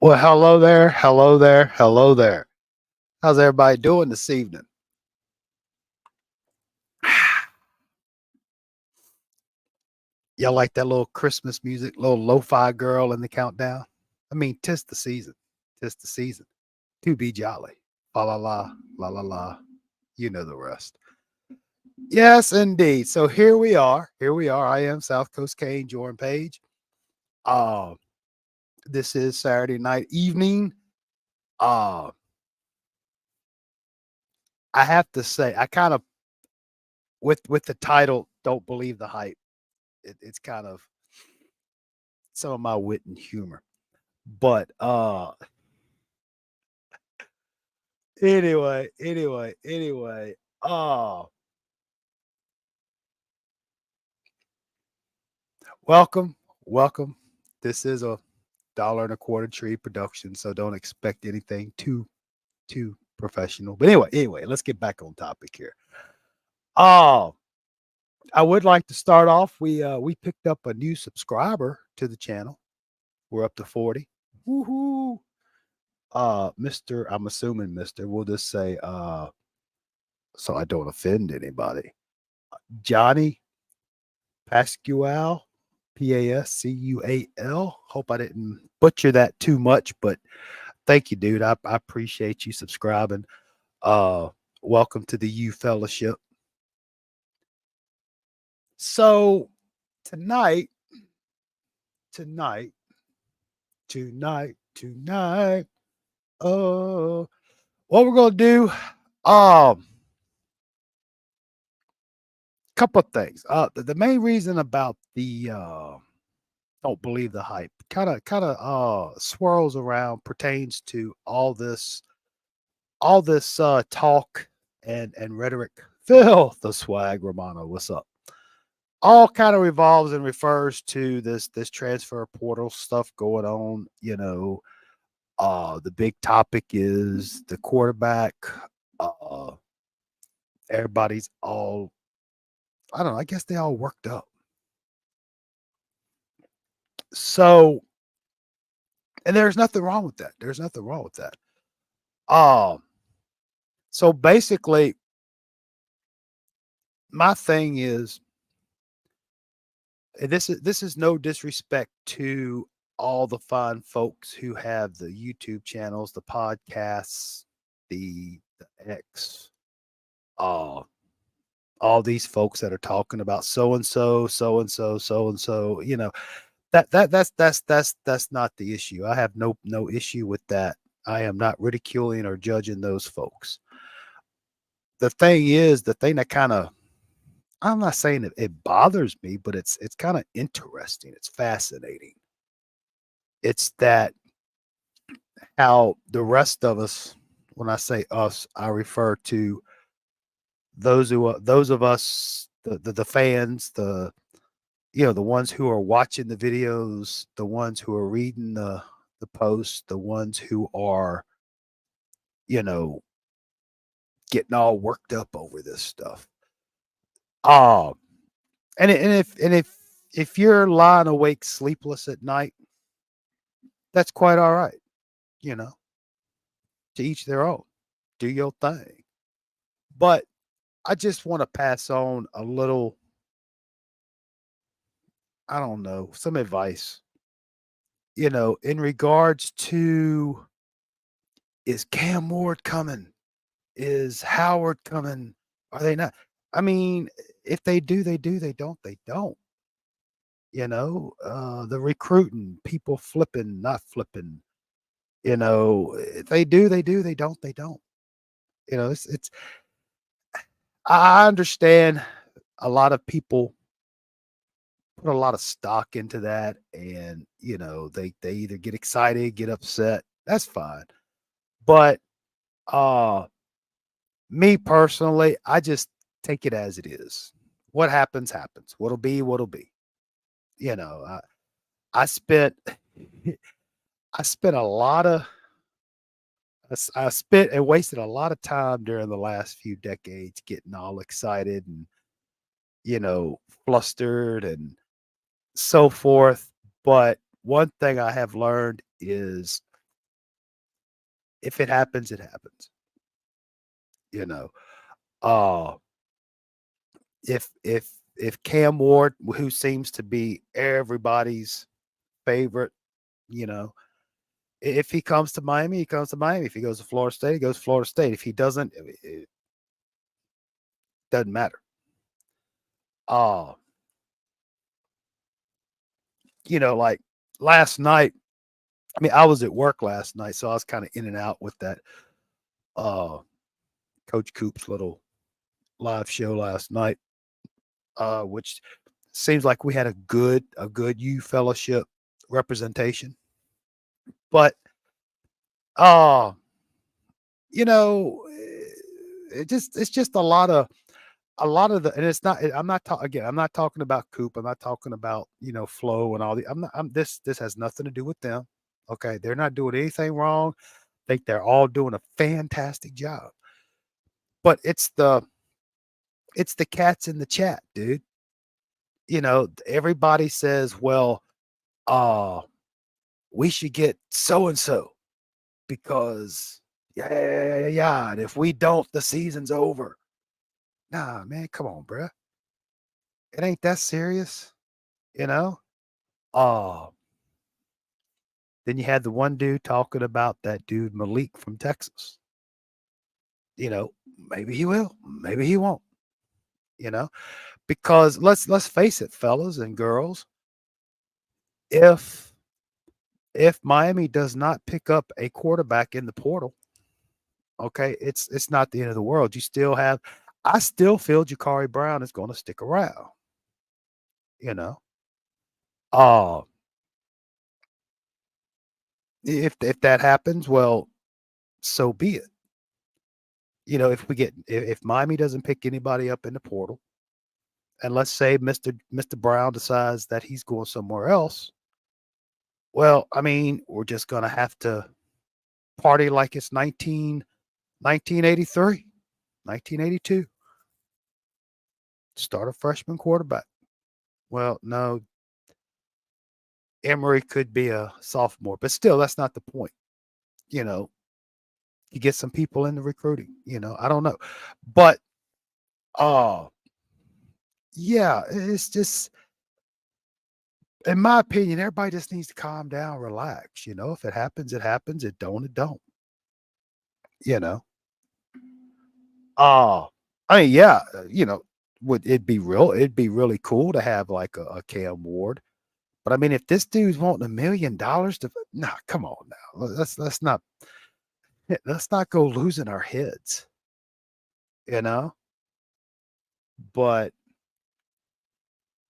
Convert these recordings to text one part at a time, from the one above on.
Well, hello there, hello there, hello there. How's everybody doing this evening? Y'all like that little Christmas music, little Lofi Girl in the countdown? I mean, 'tis the season. 'Tis the season. To be jolly. La la la, la la la. You know the rest. Yes, indeed. So here we are. Here we are. I am South Coast Kane, Jordan Page. Uh, this is Saturday night evening. Uh, I have to say, I kind of with the title, don't believe the hype. It's kind of some of my wit and humor. But anyway, uh welcome, welcome. This is a dollar and a quarter tree production, so don't expect anything too professional. But anyway, let's get back on topic here. Uh I would like to start off. We picked up a new subscriber to the channel. We're up to 40. Woohoo. Mr. I'm assuming Mr. We'll just say so I don't offend anybody. Johnny Pascual, Pascual. Hope I didn't butcher that too much, but thank you, dude. I appreciate you subscribing. Uh, Welcome to the U Fellowship. So tonight, tonight, tonight. Oh, what we're gonna do? Um, Couple of things. The main reason about the don't believe the hype kind of swirls around pertains to all this talk and rhetoric. Phil the swag Romano, what's up? All kind of revolves and refers to this transfer portal stuff going on. The big topic is the quarterback. uh Everybody's all, I don't know, I guess they all worked up. So, and there's nothing wrong with that. There's nothing wrong with that. um so basically, my thing is, and this is no disrespect to all the fine folks who have the YouTube channels, the podcasts, the X, uh, all these folks that are talking about so and so, so and so, so and so. That's not the issue. I have no issue with that. I am not ridiculing or judging those folks. The thing is, the thing that kind of, I'm not saying it bothers me, but it's kind of interesting. It's fascinating. It's that how the rest of us, when I say us, I refer to those of us, the fans, the ones who are watching the videos, the ones who are reading the posts, the ones who are, you know, getting all worked up over this stuff. Um, and if you're lying awake sleepless at night, that's quite all right. You know, to each their own. Do your thing. But I just want to pass on a little, I don't know, some advice, in regards to, is Cam Ward coming? Is Howard coming? Are they not? I mean, if they do, they do. They don't, they don't. The recruiting, people flipping, not flipping. If they do, they do. They don't, they don't. It's. I understand a lot of people put a lot of stock into that, and they either get excited, get upset. That's fine. But uh me personally, I just take it as it is. What happens happens. What'll be what'll be. You know, I spent I spent a lot of I spent and wasted a lot of time during the last few decades getting all excited and, flustered and so forth. But one thing I have learned is If it happens, it happens. You know, uh, if Cam Ward, who seems to be everybody's favorite, you know, if he comes to Miami, he comes to Miami. If he goes to Florida State, he goes to Florida State. If he doesn't, it doesn't matter. Uh, like last night, I mean, I was at work last night, so I was kind of in and out with that uh Coach Coop's little live show last night, which seems like we had a good U fellowship representation. But uh, it's just a lot of the, and it's not, I'm not talking again, I'm not talking about Coop, I'm not talking about, Flow and all the, I'm not, this has nothing to do with them. Okay. They're not doing anything wrong. I think they're all doing a fantastic job. But it's the cats in the chat, dude. Everybody says, well, uh, we should get so and so because yeah, yeah, yeah, yeah, yeah. And if we don't, the season's over. Nah, man, come on, bruh. It ain't that serious, you know? Uh, then you had the one dude talking about that dude Malik from Texas. Maybe he will, maybe he won't, you know, because let's face it, fellas and girls, if Miami does not pick up a quarterback in the portal, okay, it's not the end of the world. I still feel Jakari Brown is going to stick around, you know. Uh if that happens, well, so be it. If Miami doesn't pick anybody up in the portal, and let's say Mr. Brown decides that he's going somewhere else, well, I mean, we're just gonna have to party like it's 1983, 1982. Start a freshman quarterback. Well, no, Emory could be a sophomore, but still, that's not the point. You know, you get some people in the recruiting. I don't know, but uh, yeah, it's just, in my opinion, everybody just needs to calm down, relax. If it happens, it happens. It don't, it don't. You know. Uh I mean, yeah, would it be real? It'd be really cool to have like a Cam Ward. But I mean, if this dude's wanting $1 million to, nah, come on now. Let's not go losing our heads, you know. But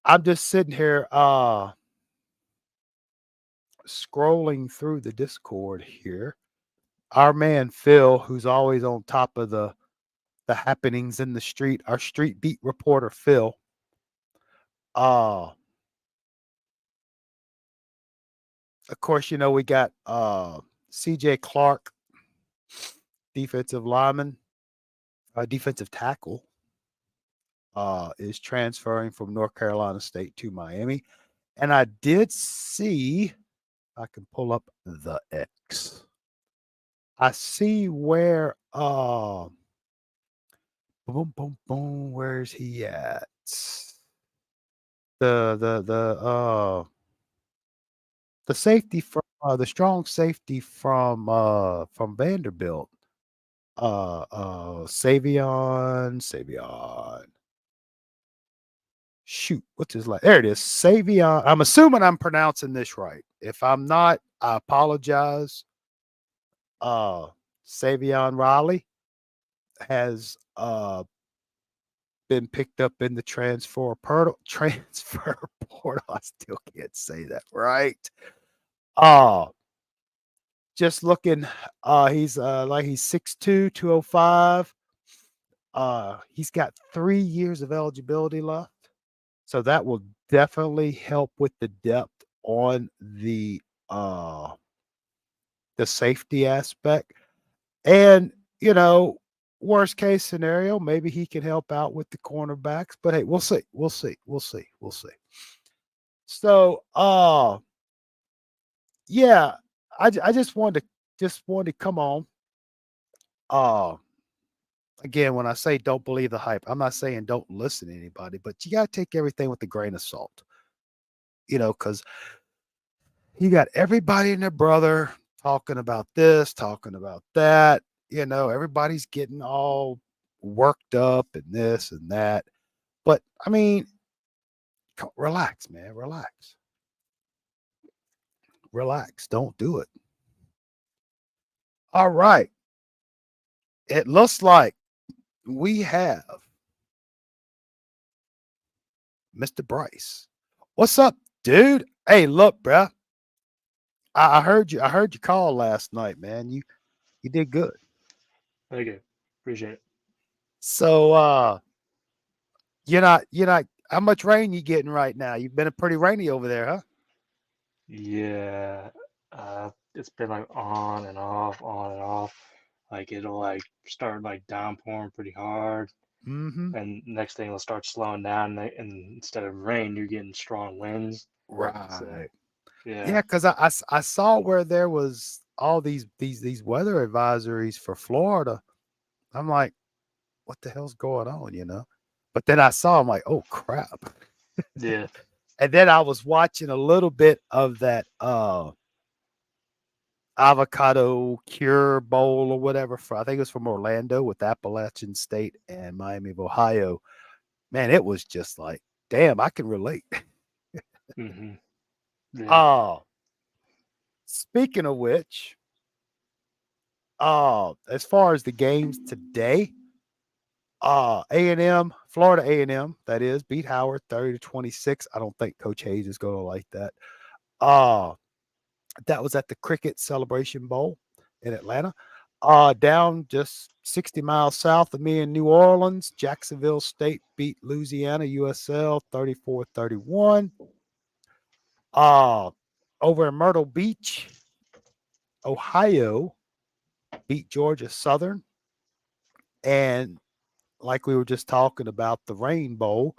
I'm just sitting here scrolling through the Discord here. Our man Phil, who's always on top of the happenings in the street, our street beat reporter Phil. Uh of course, we got CJ Clark, defensive lineman, defensive tackle, is transferring from North Carolina State to Miami. And I did see, I can pull up the X. I see where boom boom boom, where's he at? The safety from the strong safety from Vanderbilt. Savion. Shoot, what's his last? There it is. Savion. I'm assuming I'm pronouncing this right. If I'm not, I apologize. Uh Savion Riley has been picked up in the transfer portal. I still can't say that right. Uh just looking, he's 6'2", 205. He's got 3 years of eligibility left. So that will definitely help with the depth on the safety aspect. And, worst case scenario, maybe he can help out with the cornerbacks. But hey, we'll see. We'll see. We'll see. We'll see. So yeah, I just wanted to come on. Uh, again, when I say don't believe the hype, I'm not saying don't listen to anybody, but you got to take everything with a grain of salt, because you got everybody and their brother talking about this, talking about that. Everybody's getting all worked up and this and that. But I mean, relax, man, relax, relax. Don't do it. All right. It looks like we have Mr. Bryce. What's up, dude? Hey, look, bruh. I heard you. I heard you call last night, man. You did good. Thank you. Appreciate it. So you're not how much rain you getting right now? You've been pretty rainy over there, huh? Yeah, it's been like on and off, on and off. Like it'll like start like downpouring pretty hard, Mm-hmm. and next thing it'll start slowing down, and instead of rain, you're getting strong winds. So Right. yeah, Yeah, because I saw where there was all these weather advisories for Florida. I'm like, what the hell's going on? But then I saw, I'm like, oh crap. yeah. And then I was watching a little bit of that avocado cure bowl or whatever. I think it was from Orlando with Appalachian State and Miami of Ohio. Man, it was just like, damn, I can relate. Hmm. Yeah. uh Speaking of which, as far as the games today, A&M, Florida A&M, that is, beat Howard 30-26. I don't think Coach Hayes is going to like that. Uh, that was at the Cricket Celebration Bowl in Atlanta. Down just 60 miles south of me in New Orleans, Jacksonville State beat Louisiana USL 34-31. Uh, Over in Myrtle Beach, Ohio beat Georgia Southern. And like we were just talking about the Rainbow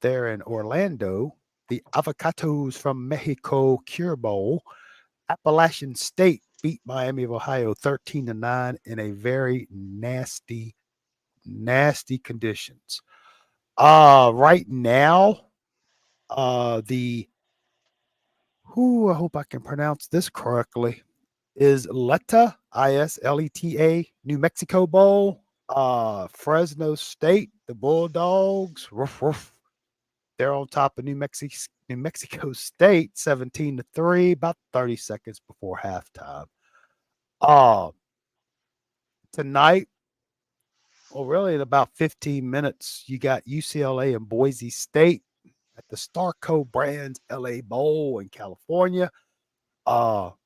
there in Orlando, the Avocados from Mexico Cure Bowl, Appalachian State beat Miami of Ohio 13-9 in a very nasty, nasty conditions. Right now, the who I hope I can pronounce this correctly is Leta ISLETA New Mexico Bowl. Fresno State, the Bulldogs, roof, roof. They're on top of New Mexico State, 17-3, about 30 seconds before halftime. Uh, Tonight, well, really in about 15 minutes, you got UCLA and Boise State at the Starco Brands LA Bowl in California.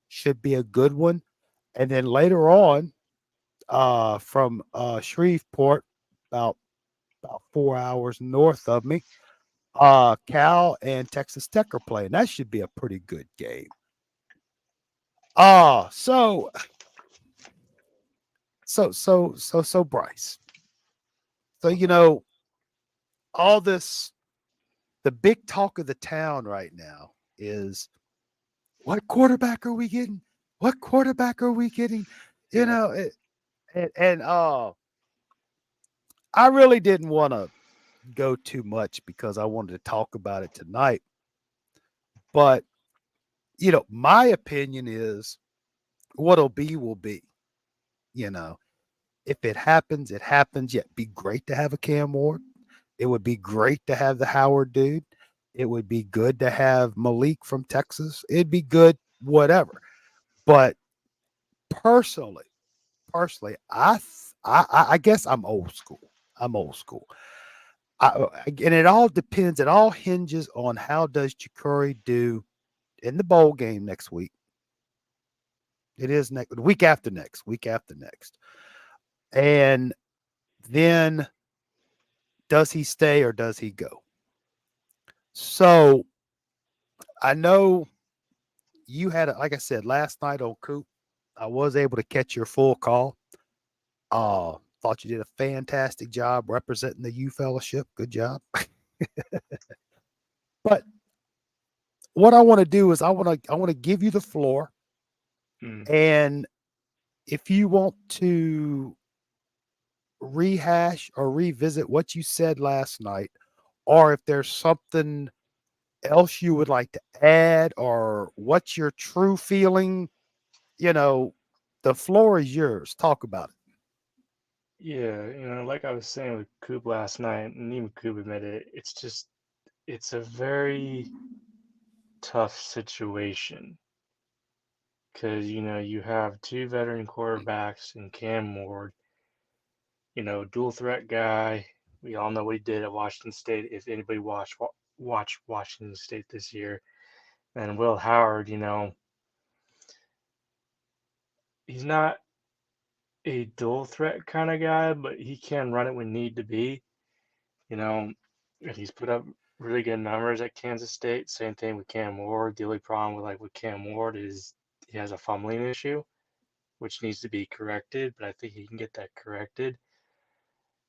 Should be a good one. And then later on, from Shreveport, about 4 hours north of me, Cal and Texas Tech are playing. That should be a pretty good game. So Bryce. So all this, the big talk of the town right now is what quarterback are we getting? What quarterback are we getting? You Yeah. know, it, and I really didn't want to go too much because I wanted to talk about it tonight. But my opinion is what'll be will be. You know, if it happens, it happens. Yet, be great to have a Cam Ward. It would be great to have the Howard dude. It would be good to have Malik from Texas. It'd be good, whatever. But personally, I guess I'm old school. I'm old school. And it all depends. It all hinges on how does Ja'Cory do in the bowl game next week. It is next week after next, week after next. And then does he stay or does he go? So I know you had, like I said, last night on Coop, I was able to catch your full call. Thought you did a fantastic job representing the U Fellowship. Good job. But what I want to do is I want to give you the floor, Mm. and if you want to rehash or revisit what you said last night, or if there's something else you would like to add, or what's your true feeling, you know, the floor is yours. Talk about it. Yeah, like I was saying with Coop last night, and even Coop admitted it, it's a very tough situation because, you have two veteran quarterbacks in Cam Ward, dual threat guy. We all know what he did at Washington State. If anybody watch Washington State this year, and Will Howard, he's not a dual threat kind of guy, but he can run it when need to be. You know, and he's put up really good numbers at Kansas State. Same thing with Cam Ward. The only problem with Cam Ward is he has a fumbling issue, which needs to be corrected, but I think he can get that corrected.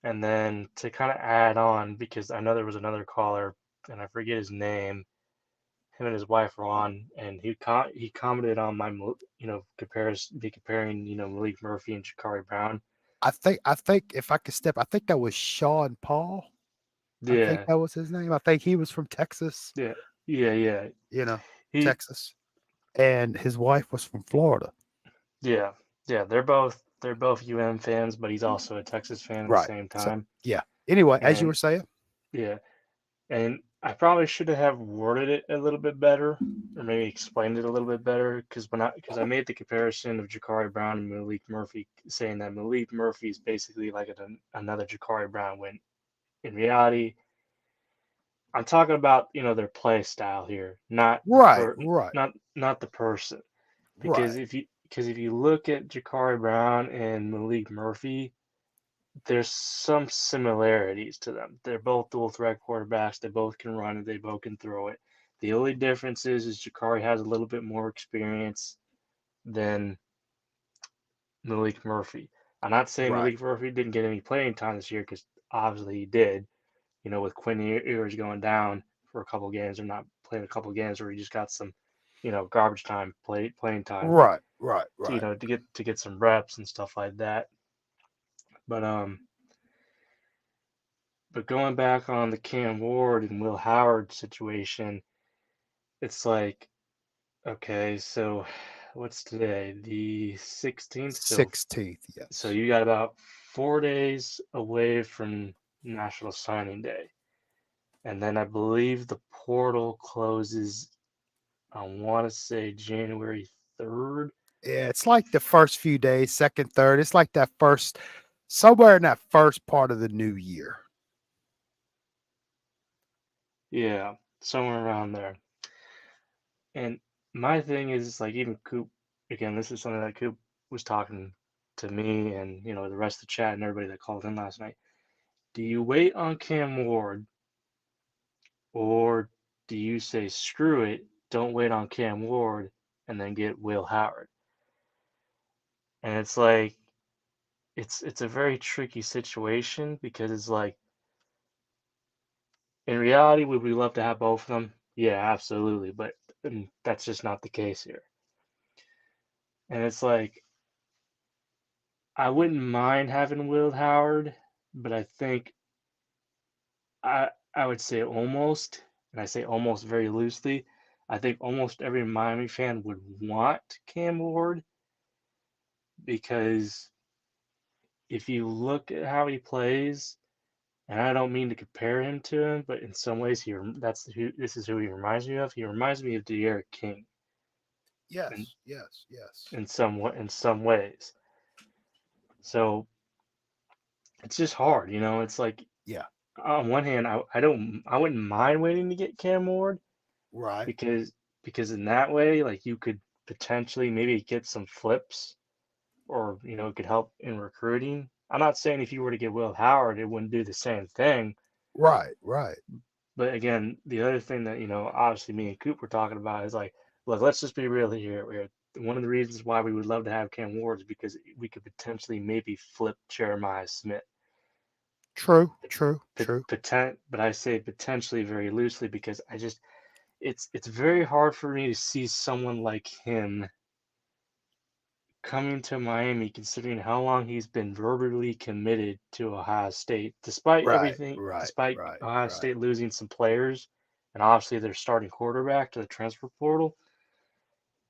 And then to kind of add on, because I know there was another caller, and I forget his name. Him and his wife were on, and he commented on my comparing Malik Murphy and Jakari Brown. I think if I could step, I think that was Sean Paul. I think Yeah, that was his name. I think he was from Texas, yeah, yeah. you know, He Texas, and his wife was from Florida. Yeah, yeah, they're both UM fans, but he's also a Texas fan at the Right. same So, time. yeah. Anyway, as you And were saying, yeah, and I probably should have worded it a little bit better, or maybe explained it a little bit better, because I made the comparison of Jakari Brown and Malik Murphy, saying that Malik Murphy is basically like another Jakari Brown. When in reality, I'm talking about their play style here, not the right, right, not the person. right, Because if you look at Jakari Brown and Malik Murphy, there's some similarities to them. They're both dual threat quarterbacks. They both can run it. They both can throw it. The only difference is Jakari has a little bit more experience than Malik Murphy. I'm not saying right, Malik Murphy didn't get any playing time this year because obviously he did. With Quinn Ewers going down for a couple games or not playing a couple games, where he just got some, garbage time playing time right, right, to right. get some reps and stuff like that. But going back on the Cam Ward and Will Howard situation, it's like, okay, so what's today? The 16th. Sixteenth, So yes. you got about 4 days away from National Signing Day. And then I believe the portal closes, I want to say January 3rd. Yeah, it's like the first few days, second, third. It's like that first, somewhere in that first part of the new year. Yeah, somewhere around there. And my thing is like even Coop, again, this is something that Coop was talking to me and the rest of the chat and everybody that called in last night. Do you wait on Cam Ward or do you say screw it, don't wait on Cam Ward and then get Will Howard? And it's like it's a very tricky situation because it's like in reality would we love to have both of them? Yeah, absolutely, but that's just not the case here. And it's like I wouldn't mind having Will Howard, but I think I would say almost, and I say almost very loosely. I think almost every Miami fan would want Cam Ward because if you look at how he plays, and I don't mean to compare him to him, but in some ways this is who he reminds me of. He reminds me of De'Aaron King in Yes, yes, yes. in some ways. So it's just hard, It's like Yeah, on one hand, I wouldn't mind waiting to get Cam Ward right, because in that way, like you could potentially maybe get some flips or it could help in recruiting. I'm not saying if you were to get Will Howard, it wouldn't do the same thing. right, right. But again, the other thing that obviously me and Coop were talking about is like, look, let's just be real here. One of the reasons why we would love to have Cam Ward is because we could potentially maybe flip Jeremiah Smith. True, true, true. But I say potentially very loosely because it's very hard for me to see someone like him coming to Miami, considering how long he's been verbally committed to Ohio State, despite Right, everything, right, despite right, Ohio right. State losing some players, and obviously their starting quarterback to the transfer portal.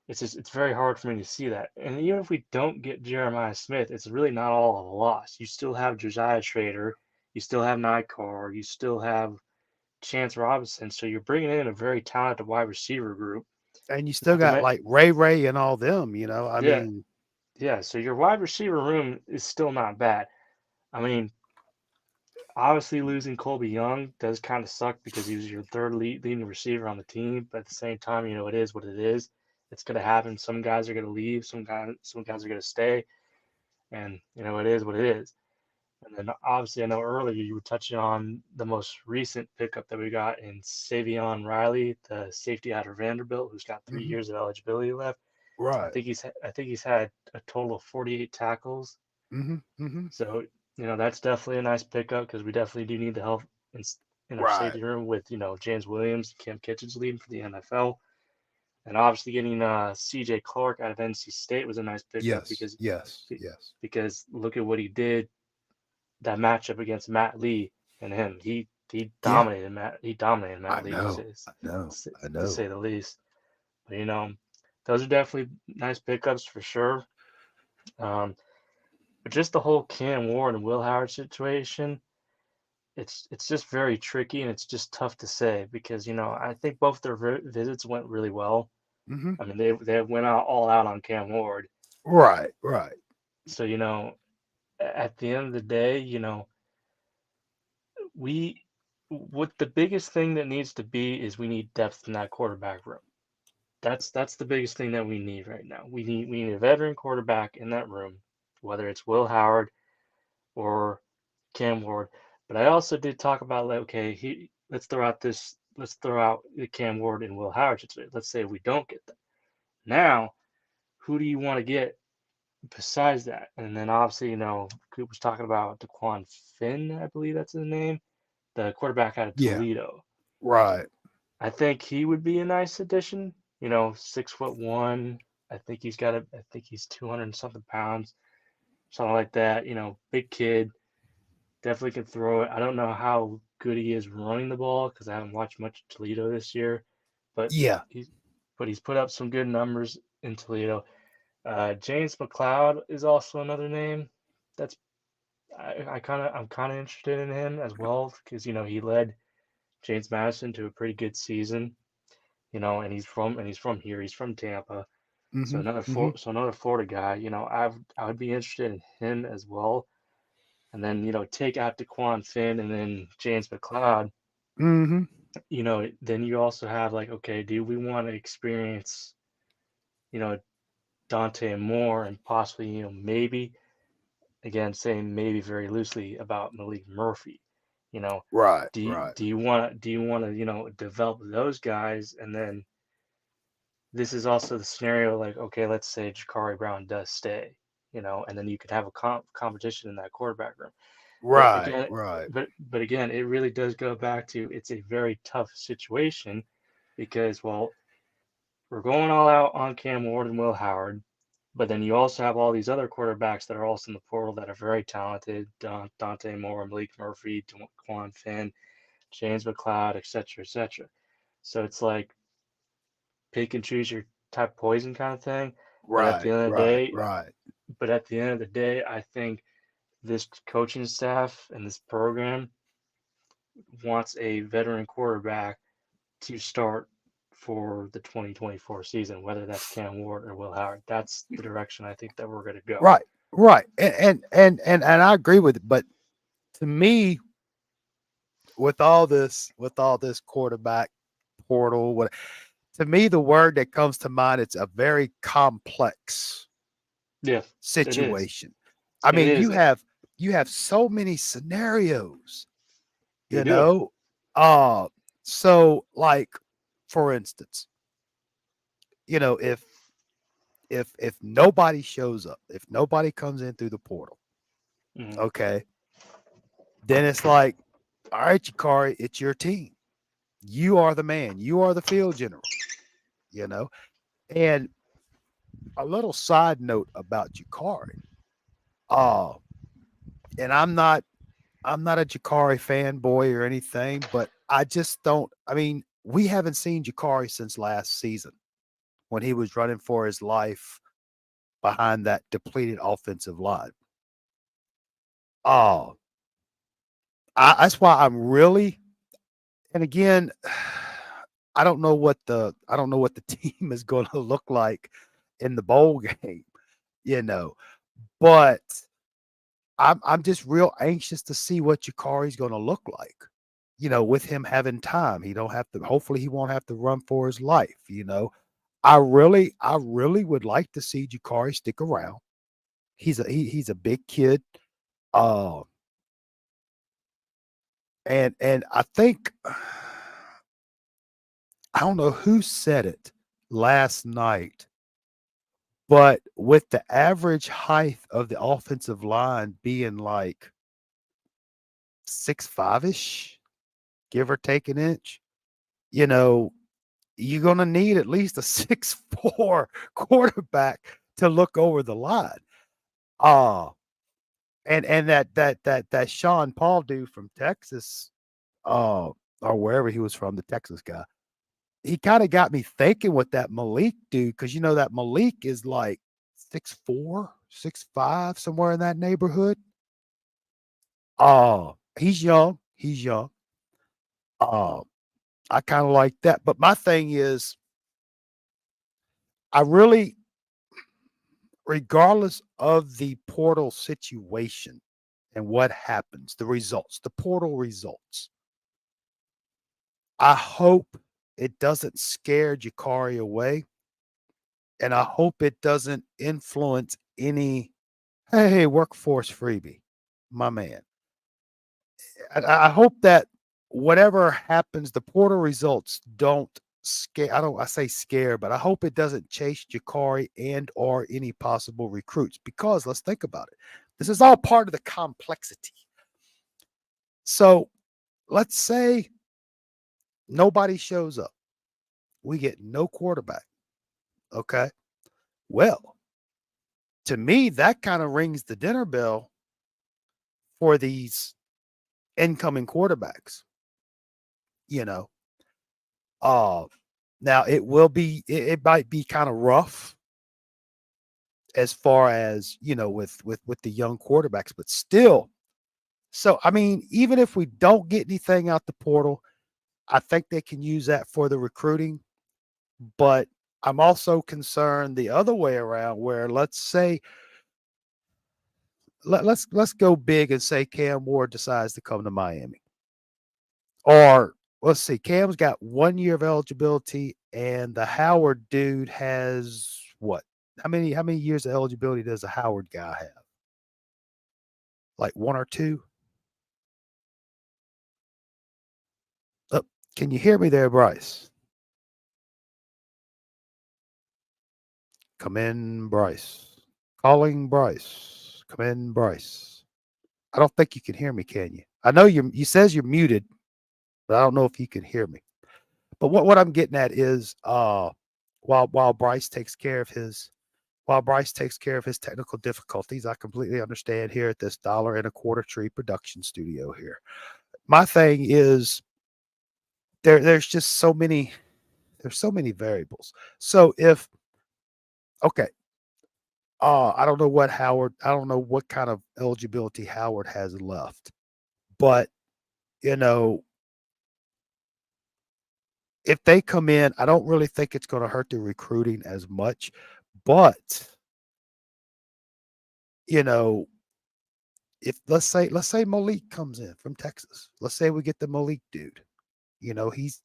It's very hard for me to see that. And even if we don't get Jeremiah Smith, it's really not all of a loss. You still have Josiah Schrader, you still have Nikar, you still have Chance Robinson. So you're bringing in a very talented wide receiver group. And you still Not to got mention, like Ray and all them, you know. I yeah, mean, yeah. So your wide receiver room is still not bad. I mean, obviously losing Colby Young does kind of suck because he was your third leading receiver on the team. But at the same time, it is what it is. It's gonna happen. Some guys are gonna leave. Some guys are gonna stay. And it is what it is. And then obviously, I know earlier you were touching on the most recent pickup that we got in Savion Riley, the safety out of Vanderbilt, who's got three mhm, years of eligibility left. I right. think he's had a total of 48 tackles. Mhm, mhm. So that's definitely a nice pickup because we definitely do need the help in in our Right. safety room with James Williams, Cam Kitchens leading for the NFL. And obviously getting C.J. Clark out of NC State was a nice pickup Yes, yes, yes. because look at what he did that matchup against Matt Lee and him. He Yeah, dominated Matt I Lee to know, say I know, I to know. say the least. But those are definitely nice pickups for sure. Um, but just the whole Cam Ward and Will Howard situation, it's just very tricky and it's just tough to say because I think both their visits went really well. Mhm. I mean they went out all out on Cam Ward. Right, right. So at the end of the day, we what the biggest thing that needs to be is we need depth in that quarterback room. That's the biggest thing that we need right now. We need a veteran quarterback in that room, whether it's Will Howard or Cam Ward. But I also did talk about like, okay, let's throw out the Cam Ward and Will Howard situation. Let's say we don't get them. Now, who do you want to get besides that? And then obviously, Coop was talking about Daquan Finn, I believe that's his name, the quarterback out of Yeah, Toledo. right. I think he would be a nice addition. 6'1". I think he's 200 and something pounds, something like that. Big kid, definitely can throw it. I don't know how good he is running the ball because I haven't watched much of Toledo this year, but Yeah, he's he's put up some good numbers in Toledo. James McLeod is also another name. That's I'm kind of interested in him as well because he led James Madison to a pretty good season. And he's from here. He's from Tampa. So mhm, another mhm, another Florida guy. I would be interested in him as well. And then take out Daquan Finn and then James McLeod. mhm. Then you also have like, okay, do we want to experience you know Dante Moore and possibly maybe again saying maybe very loosely about Malik Murphy. You know, Right, do you, right. do you want to develop those guys and then this is also the scenario like, okay, let's say Jakari Brown does stay, and then you could have a competition in that quarterback room. But Right, again, right. it really does go back to it's a very tough situation because, well, we're going all out on Cam Ward and Will Howard, but then you also have all these other quarterbacks that are also in the portal that are very talented, Dante Moore, Malik Murphy, Quan Finn, James McLeod, etc., etc. So it's like pick and choose your type poison kind of thing. But at the Right, end of the right, day, right. I think this coaching staff and this program wants a veteran quarterback to start for the 2024 season, whether that's Cam Ward or Will Howard. That's the direction I think that we're going to go. Right, right. And I agree with it, but to me, with all this quarterback portal, what to me the word that comes to mind, it's a very complex Yeah, it is. situation. I It mean, is. you have so many scenarios, You you do. know. Uh so like for instance, if nobody shows up, if nobody comes in through the portal, Mhm. okay, then it's like, all right, Jakari, it's your team. You are the man. You are the field general, you know. And a little side note about Jakari. Uh, and I'm not a Jakari fanboy or anything, but I just don't. I mean, we haven't seen Jakari since last season when he was running for his life behind that depleted offensive line. Oh, that's why I'm really. And again, I don't know what the team is going to look like in the bowl game, you know, but I'm just real anxious to see what Jakari's gonna look like, with him having time. He don't have to hopefully he won't have to run for his life. I really would like to see Jakari stick around. He's a big kid. Uh and I think I don't know who said it last night, but with the average height of the offensive line being like 6'5" ish, give or take an inch, you know, you're gonna need at least a 6'4" quarterback to look over the line. Uh, and that Sean Paul dude from Texas, uh, or wherever he was from, the Texas guy, he kinda got me thinking with that Malik dude, because that Malik is like 6'4", 6'5", somewhere in that neighborhood. He's young, he's young. Uh, I kinda like that, but my thing is, I really regardless of the portal situation and what happens, the results, the portal results, I hope it doesn't scare Jakari away, and I hope it doesn't influence any, "Hey, workforce freebie, my man." I hope that whatever happens, the portal results don't scare. I say scare, but I hope it doesn't chase Jakari and or any possible recruits, because let's think about it. This is all part of the complexity. So let's say nobody shows up. We get no quarterback. Okay. Well, to me, that kind of rings the dinner bell for these incoming quarterbacks, you know. Uh Now it might be kind of rough as far as, with the young quarterbacks, but still. So I mean, even if we don't get anything out the portal, I think they can use that for the recruiting. But I'm also concerned the other way around, where let's say let's go big and say Cam Ward decides to come to Miami. Or let's see, Cam's got 1 year of eligibility, and the Howard dude has what? How many years of eligibility does a Howard guy have? Like one or two? Oh, can you hear me there, Bryce? Come in, Bryce. Calling Bryce. Come in, Bryce. I don't think you can hear me, can you? I know you says you're muted, but I don't know if you can hear me. But what I'm getting at is while Bryce takes care of his while Bryce takes care of his technical difficulties, I completely understand here at this dollar and a quarter tree production studio here. My thing is there's just so many variables. So if okay, I don't know what kind of eligibility Howard has left. But, you know, if they come in, I don't really think it's going to hurt the recruiting as much. But, you know, if let's say Malik comes in from Texas. Let's say we get the Malik dude. He's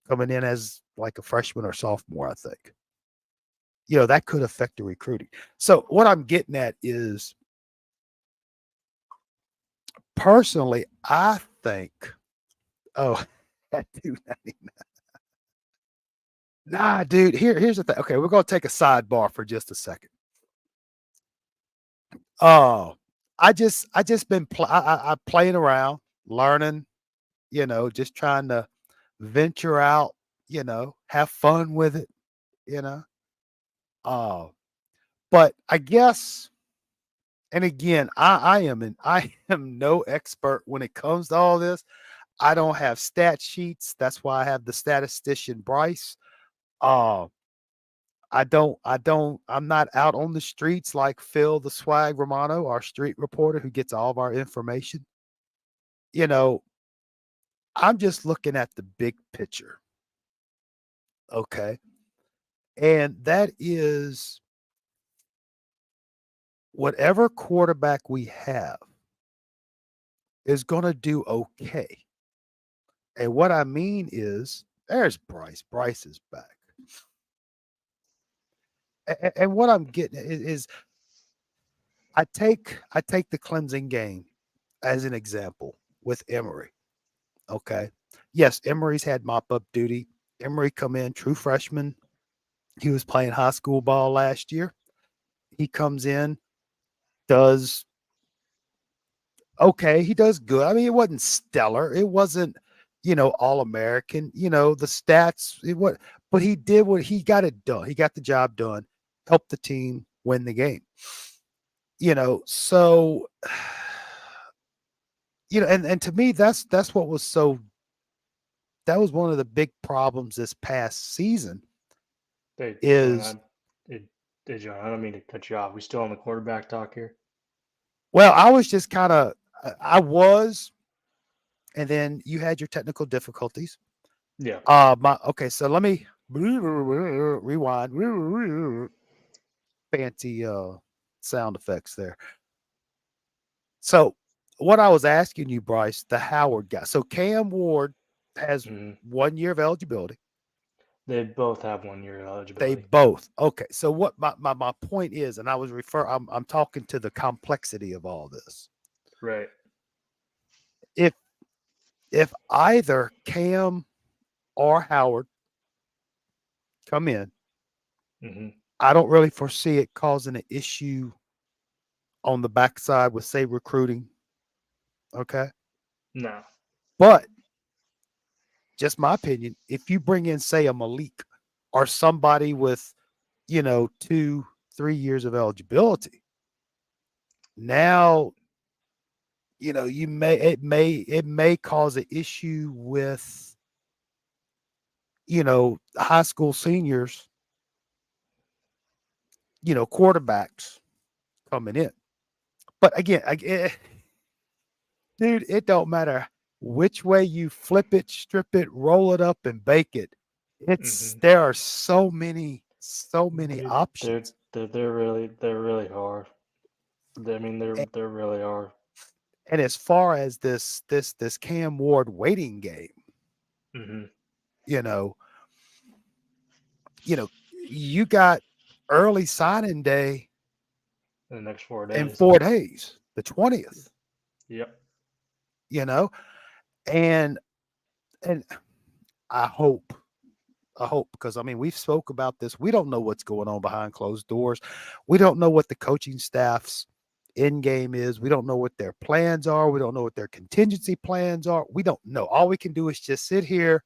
coming in as like a freshman or sophomore, I think. That could affect the recruiting. So what I'm getting at is personally, I think, oh, that dude, nah, dude. Here's the thing. Okay, we're gonna take a sidebar for just a second. Oh, I just been I playing around, learning, just trying to venture out, have fun with it, you know. Uh, but I guess, and again, I am no expert when it comes to all this. I don't have stat sheets. That's why I have the statistician Bryce. Uh, I'm not out on the streets like Phil the Swag Romano, our street reporter who gets all of our information. You know, I'm just looking at the big picture. Okay. And that is whatever quarterback we have is going to do okay. And what I mean is, there's Bryce. Bryce is back. And what I'm getting is I take the Clemson game as an example with Emory. Okay. Yes, Emory's had mop up duty. Emory come in, true freshman. He was playing high school ball last year. He comes in, does okay. He does good. I mean, it wasn't stellar. It wasn't, all American. The stats. But he did what he got it done. He got the job done. Helped the team win the game. So and to me, that's what was so. That was one of the big problems this past season. Hey, John, Is John, I don't mean to cut you off. We still on the quarterback talk here? well, I was just kind of I was, and then you had your technical difficulties. Yeah. My okay, so let me rewind. Fancy sound effects there. So what I was asking you, Bryce, the Howard guy. So Cam Ward has Hmm. 1 year of eligibility. They both have 1 year They eligibility. both. Okay. So what my point is, and I was I'm talking to the complexity of all this. Right. If if either Cam or Howard come in, Hmm. I don't really foresee it causing an issue on the backside with say recruiting. Okay. No. But just my opinion, if you bring in, say, a Malik or somebody with, 2, 3 years of eligibility, now, it may cause an issue with, high school seniors, quarterbacks coming in. But again, dude, it don't matter which way you flip it, strip it, roll it up, and bake it. Hmm. There are so many Dude, options. they're really hard. I mean, they're really hard. And as far as this Cam Ward waiting game, Hmm. you know, you know, you got early signing day In the next four in days. 4 days, the 20th, Yep. you know, and and I hope, because I mean we've spoke about this. We don't know what's going on behind closed doors. We don't know what the coaching staff's end game is. We don't know what their plans are. We don't know what their contingency plans are. We don't know. All we can do is just sit here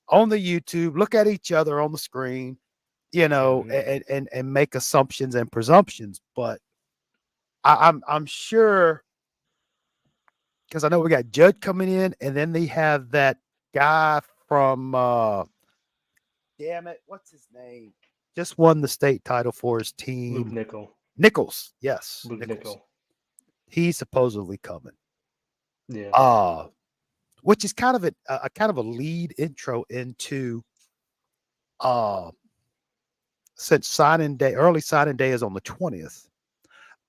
on the YouTube, look at each other on the screen, Hmm. and make assumptions and presumptions. But I'm sure, because I know we got Judd coming in, and then they have that guy from damn it, what's his name? Just won the state title for his Luke team. Nickel. Nichols, yes, Luke Nichols. Nickel. He's supposedly coming. Yeah. Uh which is kind of a kind of a lead intro into uh since signing day, early signing day is on the 20th.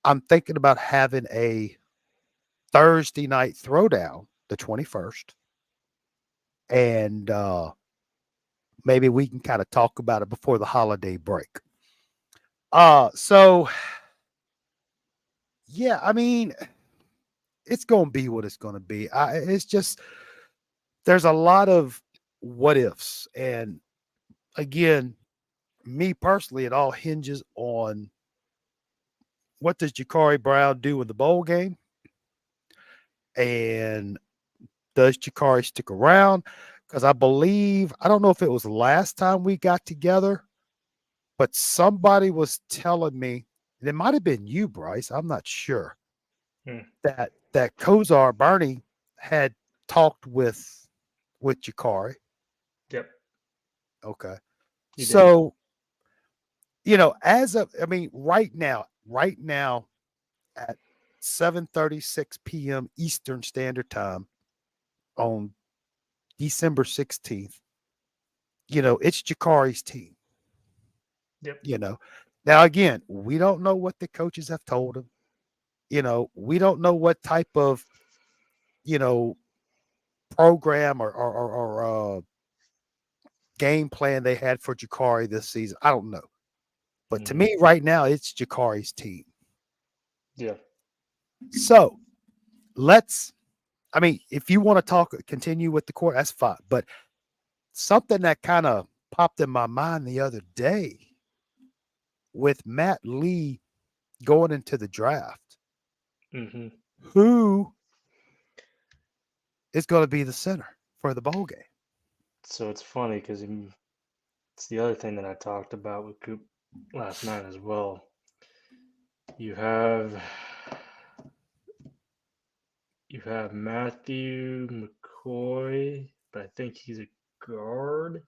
I'm thinking about having a Thursday night throwdown, the 21st, and maybe we can kind of talk about it before the holiday break. So yeah, I mean, it's going to be what it's going to be. It's just there's a lot of what ifs, and again, me personally, it all hinges on what does Jakari Brown do in the bowl game, and does Jakari stick around? Because I believe, I don't know if it was the last time we got together, but somebody was telling me, and it might have been you, Bryce. I'm not sure Hmm. that Kozar Bernie had talked with Jakari. Yep, Okay, he did. so as of I mean, right now at 7:36 p.m. Eastern Standard Time on December 16th, it's Jakari's team. Yep. You know, now again, we don't know what the coaches have told him. We don't know what type of you know program or game plan they had for Jakari this season. I don't know, but to Hmm. me, right now, it's Jakari's team. Yeah. So let's. I mean, if you want to continue with the court, that's fine. But something that kind of popped in my mind the other day with Matt Lee going into the draft, Hmm. who is going to be the center for the bowl game? So it's funny because it's the other thing that I talked about with Coop last night as well. You have you have Matthew McCoy, but I think he's a guard,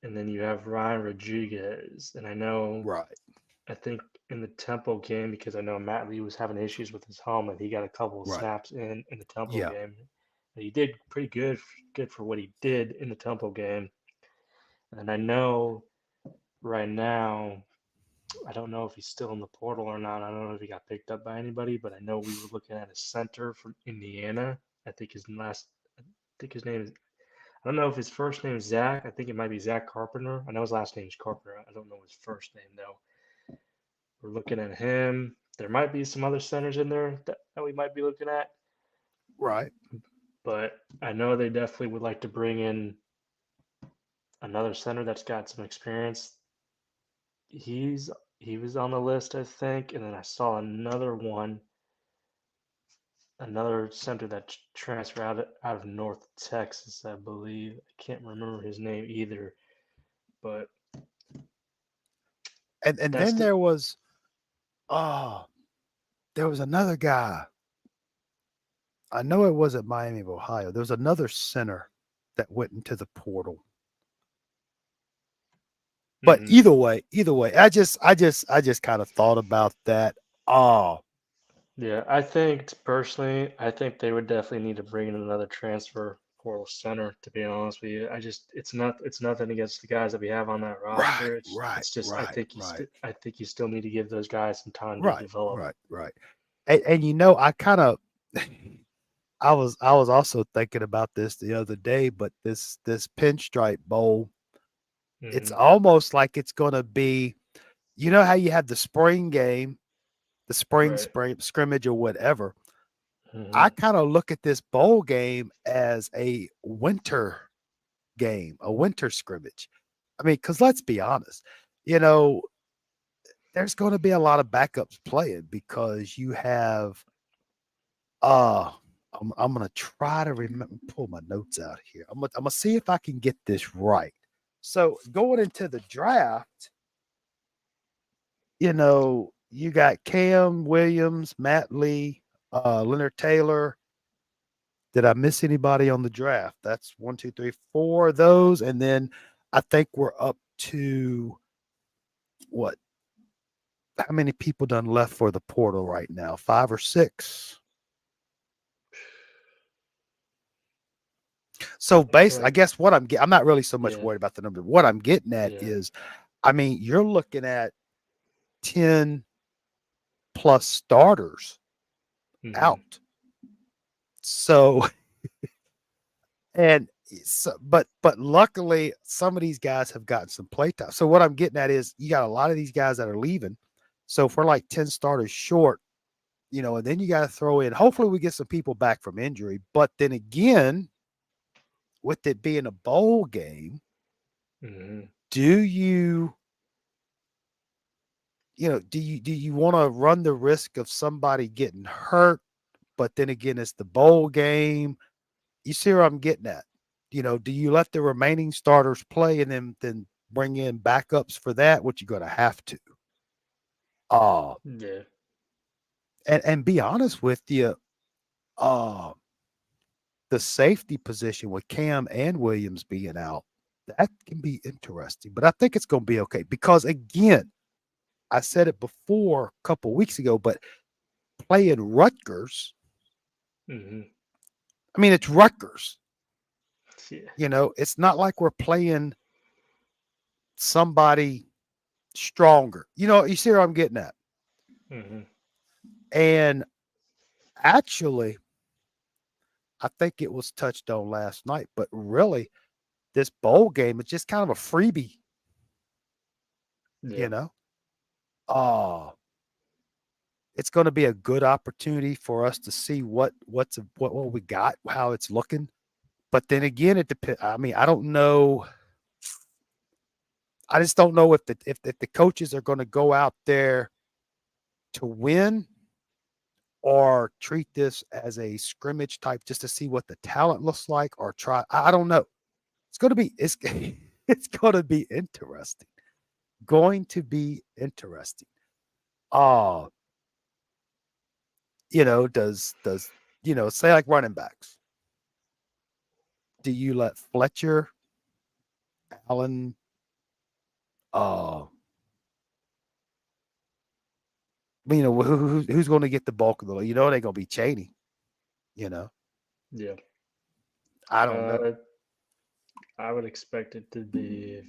and then you have Ryan Rodriguez, and Right, I think in the Temple game because I know Matt Lee was having issues with his helmet. He got a couple of right. snaps in the Temple Yeah, game. And he did pretty good for what he did in the Temple game. And I know right now, I don't know if he's still in the portal or not. I don't know if he got picked up by anybody, but I know we were looking at a center from Indiana. I think I think his name is. I don't know if his first name is Zach. I think it might be Zach Carpenter. I know his last name is Carpenter. I don't know his first name though. We're looking at him. There might be some other centers in there that we might be looking at, right. but I know they definitely would like to bring in another center that's got some experience. He's he was on the list, I think, and then I saw another center that transferred out of North Texas, I believe. I can't remember his name either, but And that's then the oh, there was another guy. I know it wasn't Miami of Ohio. There was another center that went into the portal. But mhm. either way, I just kind of thought about that. Oh, Yeah, I think personally, I think they would definitely need to bring in another transfer portal center. To be honest with you, it's nothing against the guys that we have on that right, roster. right, It's just right, right, I think you still need to give those guys some time to right, develop. right, right. And I kind of I was also thinking about this the other day, but this pinstripe bowl, it's Hmm. almost like it's gonna be, how you have the spring game, the Right. spring scrimmage or whatever. I Hmm. kind of look at this bowl game as a winter game, a winter scrimmage. I mean, because let's be honest, you know, there's going to be a lot of backups playing because you have, uh, I'm going to try to remember, pull my notes out here. I'm gonna see if I can get this right. So going into the draft, you got Cam Williams, Matt Lee, Leonard Taylor. Did I miss anybody on the draft? That's one, two, three, four of those. And then I think we're up to what? How many people done left for the portal right now? Five or six. So I feel I like guess I'm not really so much yeah, worried about the number. What I'm getting at yeah. is, I mean, you're looking at 10 plus starters Hmm. out. So, and but luckily some of these guys have gotten some play time. So what I'm getting at is you got a lot of these guys that are leaving. So if we're like 10 starters short, and then you got to throw in, hopefully we get some people back from injury. But then again, with it being a bowl game, Hmm. do you, do you want to run the risk of somebody getting hurt? But then again, it's the bowl game. You see where I'm getting at? Do you let the remaining starters play and then bring in backups for that, which you're gonna have to. Uh, Yeah. and be honest with you, uh, the safety position with Cam and Williams being out, that can be interesting. But I think it's gonna be okay because again, I said it before a couple weeks ago, but playing Rutgers, Hmm. I mean, it's Rutgers. Yeah. It's not like we're playing somebody stronger. You see where I'm getting at. Hmm. And actually, I think it was touched on last night, but really, this bowl game is just kind of a freebie, you Yeah. know? Uh, it's going to be a good opportunity for us to see what we got, how it's looking. But then again, it depends. I mean, I don't know. I just don't know if the coaches are going to go out there to win or treat this as a scrimmage type just to see what the talent looks like or try. I don't know. It's it's going to be interesting. Going to be interesting. Uh, does say like running backs. Do you let Fletcher, Allen, uh, who's going to get the bulk of the? They're going to be Cheney. You know, Yeah. I don't know. Uh, I would expect it to be.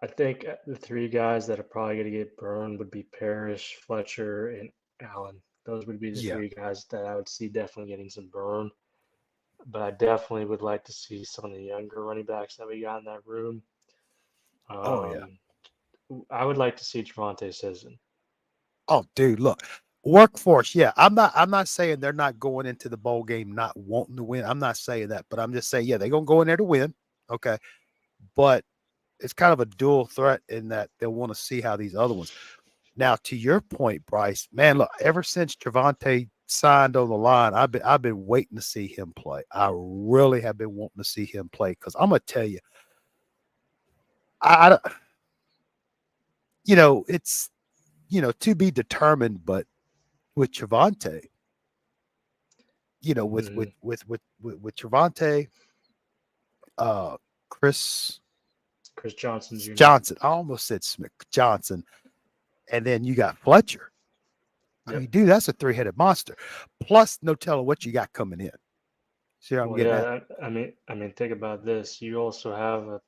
I think the three guys that are probably going to get burned would be Parrish, Fletcher, and Allen. Those would be the Yeah. three guys that I would see definitely getting some burn. But I definitely would like to see some of the younger running backs that we got in that room. Oh yeah. Um, I would like to see Javante Citizen. Oh, dude, look, workforce. Yeah, I'm not saying they're not going into the bowl game not wanting to win. I'm not saying that, but I'm just saying, yeah, they're gonna go in there to win. Okay, but it's kind of a dual threat in that they'll want to see how these other ones. Now, to your point, Bryce, man, look, ever since Javante signed on the line, I've been waiting to see him play. I really have been wanting to see him play because I'm gonna tell you, I it's to be determined, but with Javante, with with Hmm. with with with Javante, uh, Chris Chris Johnson Jr. Johnson. I almost said Smith Johnson, and then you got Fletcher. I Yep. mean, dude, that's a three-headed monster. Plus, no telling what you got coming in. See what I'm Well, getting at? yeah. I mean, think about this. You also have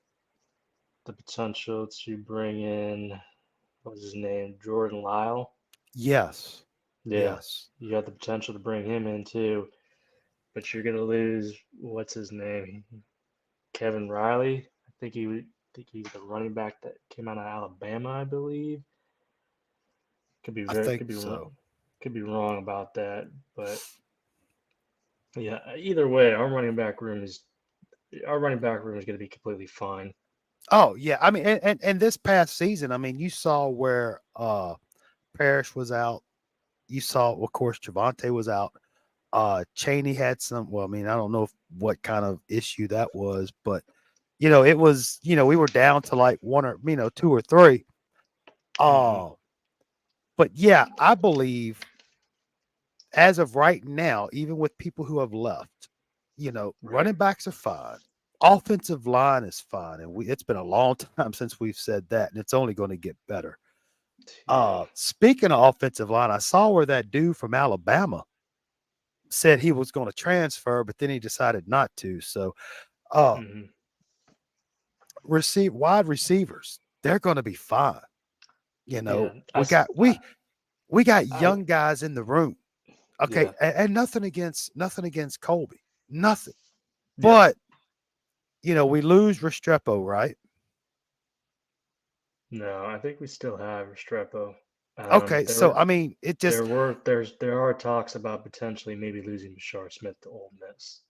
the potential to bring in what's his name, Jordan Lyle. Yes, Yeah, yes. you got the potential to bring him in too, but you're gonna lose what's his name, Kevin Riley. I think he's the running back that came out of Alabama, I believe. Could be I very think so. could be wrong about that, but yeah. Either way, our running back room is gonna be completely fine. Oh yeah, I mean, and this past season, I mean, you saw where Parrish was out. You saw, of course, Javante was out. Cheney had some. Well, I mean, I don't know what kind of issue that was, but it was. We were down to like one or two or three. Hmm. Uh, but yeah, I believe as of right now, even with people who have left, Right. running backs are fine. Offensive line is fine, and it's been a long time since we've said that, and it's only going to get better. Yeah. Speaking of offensive line, I saw where that dude from Alabama said he was going to transfer, but then he decided not to. So, uh, Hmm. wide receivers, they're going to be fine. Yeah. We got we got I young guys in the room. Okay, yeah. and nothing against Colby, nothing. Yeah. But we lose Restrepo, right? No, I think we still have Restrepo. Okay, There so were I mean, it just there are talks about potentially maybe losing Bashar Smith to Ole Miss.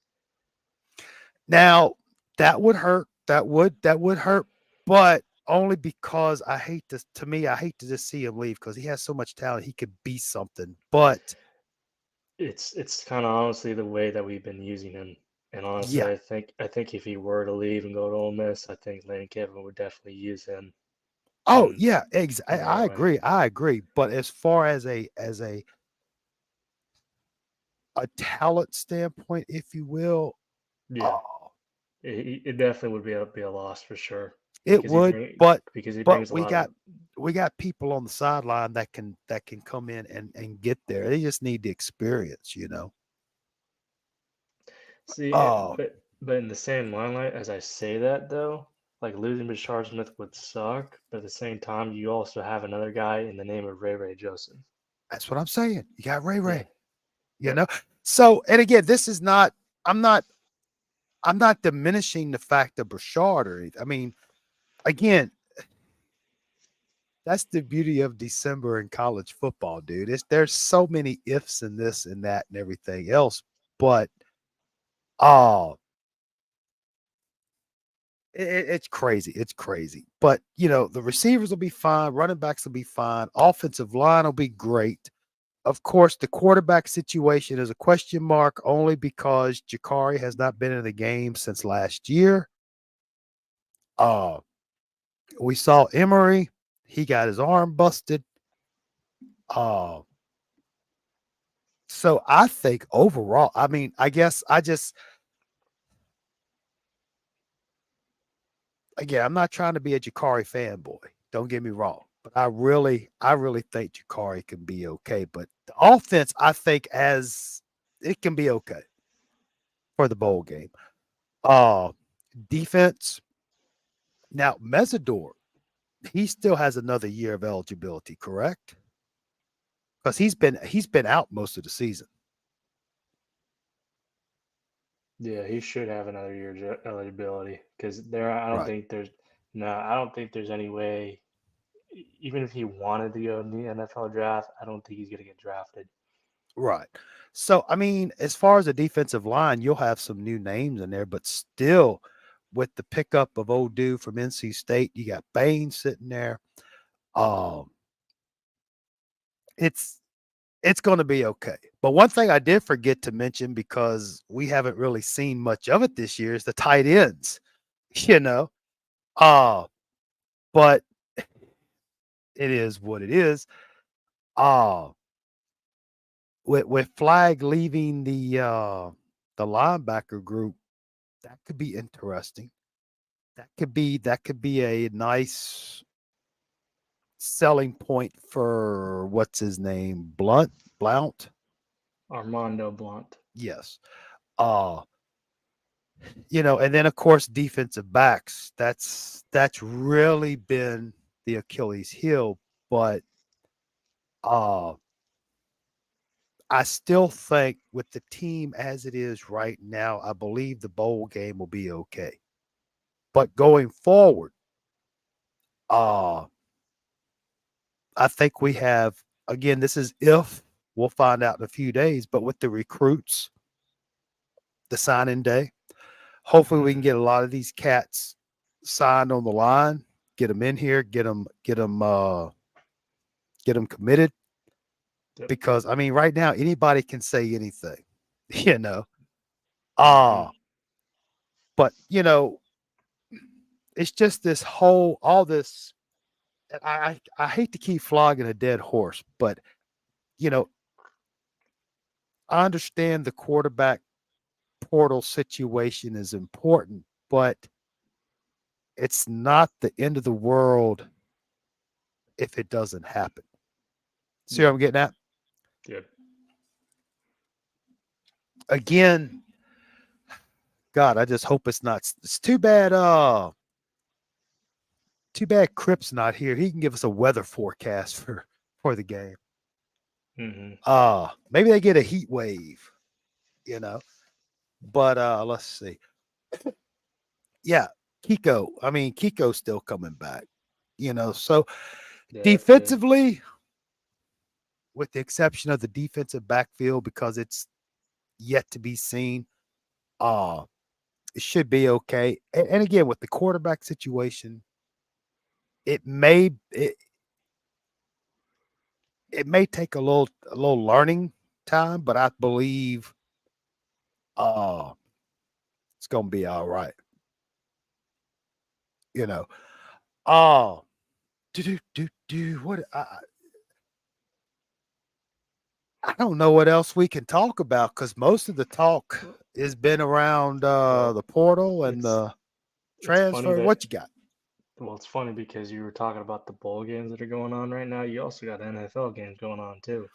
now that would hurt. That would hurt, but only because I hate this. To me, I hate to just see him leave because he has so much talent. He could be something, but It's kind of honestly the way that we've been using him. And honestly, Yeah. I think if he were to leave and go to Ole Miss, I think Lane Kiffin would definitely use him Oh, in yeah, in the right I way. agree, I agree, but as far as a talent standpoint, if you will, Yeah, oh, it definitely would be a loss for sure it would, because he but brings a lot of. we got people on the sideline that can come in and get there. They just need the experience, you know? See, Oh, but in the same limelight as I say that though, like losing Bashard Smith would suck, but at the same time, you also have another guy in the name of Ray Ray Joseph. that's what I'm saying. You got Ray Yeah. Ray, you Yep. know? So, and again, this is not I'm not I'm not diminishing the fact of Brashard or anything. I mean, again, that's the beauty of December in college football, dude. There's so many ifs and this and that and everything else, but oh, it's crazy. It's crazy. But you know, the receivers will be fine, running backs will be fine, offensive line will be great. Of course, the quarterback situation is a question mark only because Jakari has not been in the game since last year. Uh, we saw Emery, he got his arm busted. Uh, so I think overall, I mean, I guess I just again, I'm not trying to be a Jakari fanboy. Don't get me wrong, but I really think Jakari can be okay. But the offense, I think, as it can be okay for the bowl game. Uh, defense. Now, Mesidor, he still has another year of eligibility, correct? Because he's been out most of the season. Yeah, he should have another year's eligibility because there. I don't Right, think there's no. I don't think there's any way. Even if he wanted to go in the NFL draft, I don't think he's gonna get drafted. right. So, I mean, as far as the defensive line, you'll have some new names in there, but still, with the pickup of old dude from NC State, you got Bain sitting there. Um, it's it's going to be okay. But one thing I did forget to mention because we haven't really seen much of it this year is the tight ends. You know, uh, but it is what it is. Uh with Flag leaving the linebacker group, that could be interesting. That could be a nice selling point for what's his name? Blount? Armando Blunt. Yes. Uh, you know, and then of course defensive backs. That's really been the Achilles heel, but uh I still think with the team as it is right now, I believe the bowl game will be okay. But going forward, uh, I think we have again, this is if we'll find out in a few days, but with the recruits, the signing day, hopefully we can get a lot of these cats signed on the line, get them in here, get them committed. Yep. Because I mean, right now anybody can say anything, you know. Hmm. Uh, but you know, it's just this whole all this and I hate to keep flogging a dead horse, but you know, I understand the quarterback portal situation is important, but it's not the end of the world if it doesn't happen. See what Yep. I'm getting at? Yep. Again, God, I just hope it's not. It's too bad. Too bad Crip's not here. He can give us a weather forecast for the game. Hmm. Maybe they get a heat wave, you know. But let's see. Yeah, Kiko. I mean, Kiko's still coming back, you know. So Yeah. Yeah. defensively, with the exception of the defensive backfield, because it's yet to be seen, uh, it should be okay. And again, with the quarterback situation, it may it, it may take a little learning time, but I believe uh It's gonna be all right. You know. Oh, do what I don't know what else we can talk about because most of the talk Well, has been around well, the portal and it's the it's funny transfer. that What you got? well, it's funny because you were talking about the bowl games that are going on right now. You also got NFL games going on too.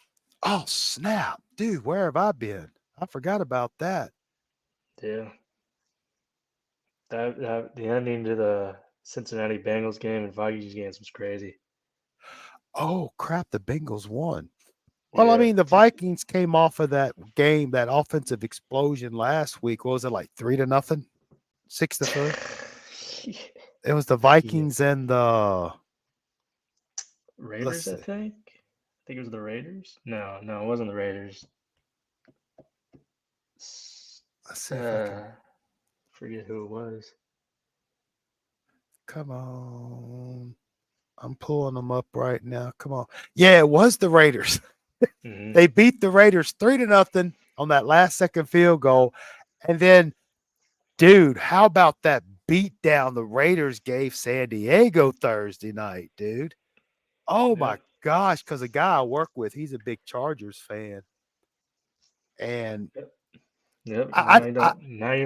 Oh snap, dude! Where have I been? I forgot about that. Yeah, that the ending to the Cincinnati Bengals game and Vikings games was crazy. Oh crap! The Bengals won. Well, I Yeah. mean, the Vikings came off of that game, that offensive explosion last week. What was it like 3-0, 6-3? It was the Yeah. Vikings and the let's Raiders, I see, think. I think it was the Raiders. No, no, it wasn't the Raiders. S- let's see if I can Uh, forget who it was. come on. I'm pulling them up right now. Come on. Yeah, it was the Raiders. Hmm. They beat the Raiders 3-0 on that last second field goal. And then, dude, how about that beat down the Raiders gave San Diego Thursday night, dude? Oh my Yep. gosh, because a guy I work with, he's a big Chargers fan. And Yep. Yep. I Now you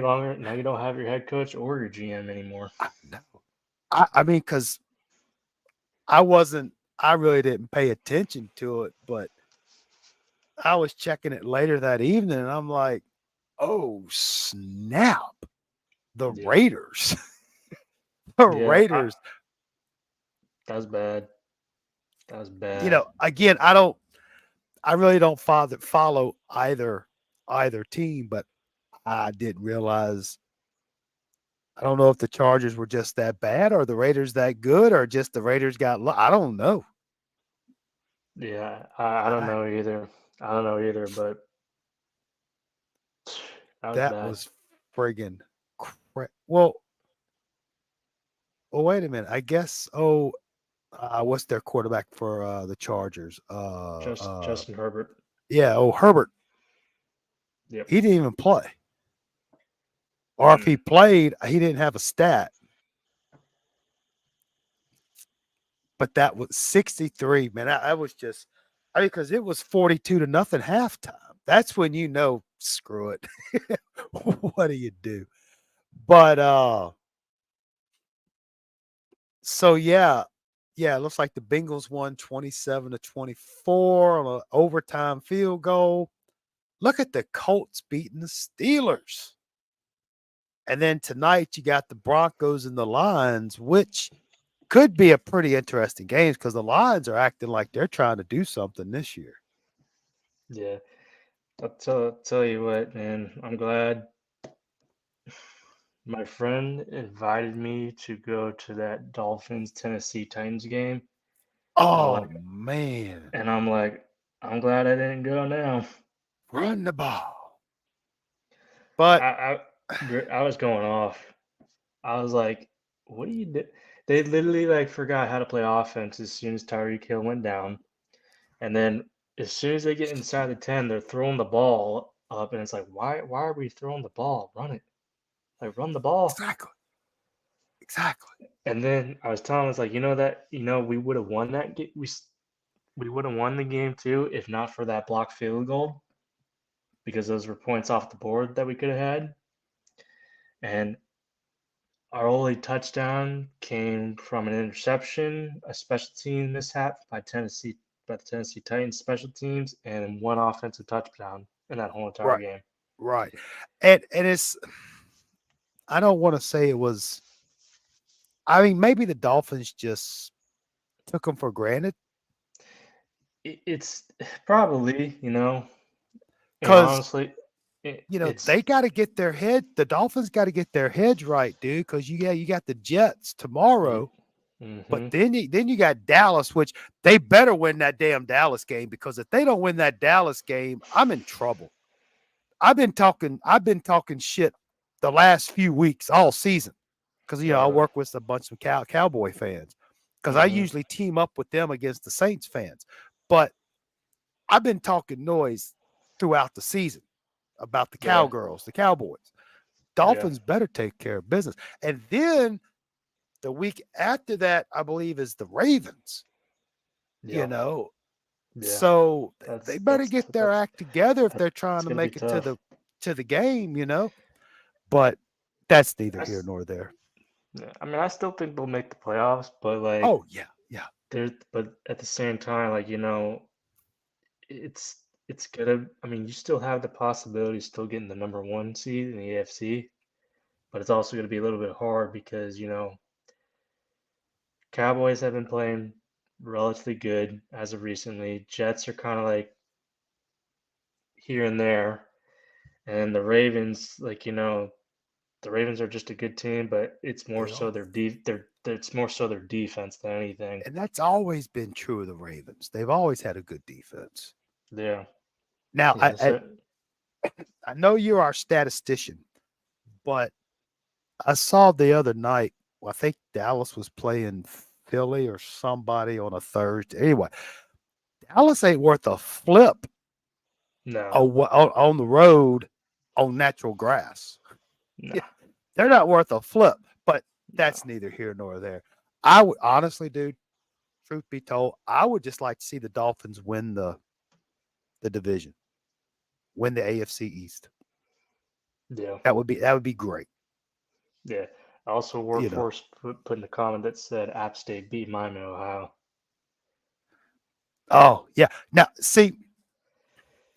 don't have your head coach or your GM anymore. no. I mean, because I really didn't pay attention to it, but I was checking it later that evening and I'm like, oh snap. The Yeah. Raiders. The Yeah. Raiders. That was bad. That was You bad. know, again, I really don't follow either team, but I didn't realize I don't know if the Chargers were just that bad or the Raiders that good or just the Raiders got I don't know. Yeah. I don't I, know either. I don't know either, but that was that bad. was friggin' well, wait a minute. I guess what's their quarterback for the Chargers? Justin Herbert. Yeah, Herbert. Yep. He didn't even play. Or if Mm-mm. he played, he didn't have a stat. But that was 63, man. I was just I mean, because it was 42-0 halftime. That's when you know, screw it. What do you do? But so yeah, it looks like the Bengals won 27-24 on an overtime field goal. Look at the Colts beating the Steelers. And then tonight you got the Broncos and the Lions, which could be a pretty interesting game because the Lions are acting like they're trying to do something this year. Yeah. Tell you what, man. I'm glad my friend invited me to go to that Dolphins Tennessee Titans game. And I'm Oh like, man, and I'm like, I'm glad I didn't go now. run the ball. But I I was going off. I was like, what do you do? They literally like forgot how to play offense as soon as Tyreek Hill went down. And then as soon as they get inside the 10, they're throwing the ball up and it's like, why are we throwing the ball? Run it. Like run the ball. exactly, exactly. And then I was telling him, it's like, we would have won that game. We would have won the game too if not for that blocked field goal because those were points off the board that we could have had. And our only touchdown came from an interception, a special team mishap by the Tennessee Titans special teams, and one offensive touchdown in that whole entire Right, game. right. And it's I don't want to say it was I mean, maybe the Dolphins just took them for granted It's probably, and because honestly, it's they got to get their head. The Dolphins got to get their heads right, dude. Because you got the Jets tomorrow, but mm-hmm, then you got Dallas, which they better win that damn Dallas game because if they don't win that Dallas game, I'm in trouble. I've been talking shit the last few weeks, all season, because I uh, work with a bunch of Cowboy fans because I mm-hmm, usually team up with them against the Saints fans, but I've been talking noise throughout the season about the yeah, Cowgirls, the Cowboys. Yeah. Dolphins better take care of business. And then the week after that, I believe, is the Ravens, you Yeah. know. Yeah. So they That's better that's get their that's act together if they're that's trying to gonna be make it to tough. the game, you know. But that's neither I, here s- nor there. yeah, I mean, I still think they'll make the playoffs, but like Oh yeah, yeah. but at the same time, like it's gonna. I mean, you still have the possibility of still getting the number one seed in the AFC, but it's also gonna be a little bit hard because Cowboys have been playing relatively good as of recently. Jets are kind of like here and there, and the Ravens, the Ravens are just a good team, but it's more They so are. it's more so their defense than anything. And that's always been true of the Ravens. They've always had a good defense. Yeah, Now, yeah. So I know you're our statistician, but I saw the other night, well, I think Dallas was playing Philly or somebody on a Thursday. Anyway, Dallas ain't worth a flip no, on the road on natural grass. no, They're not worth a flip, but no. that's neither here nor there. I would honestly, dude, truth be told, I would just like to see the Dolphins win the division, win the AFC East. Yeah, That would be great. yeah. I also You know. workforce put in a comment that said App State beat Miami, Ohio. Oh yeah. Now see,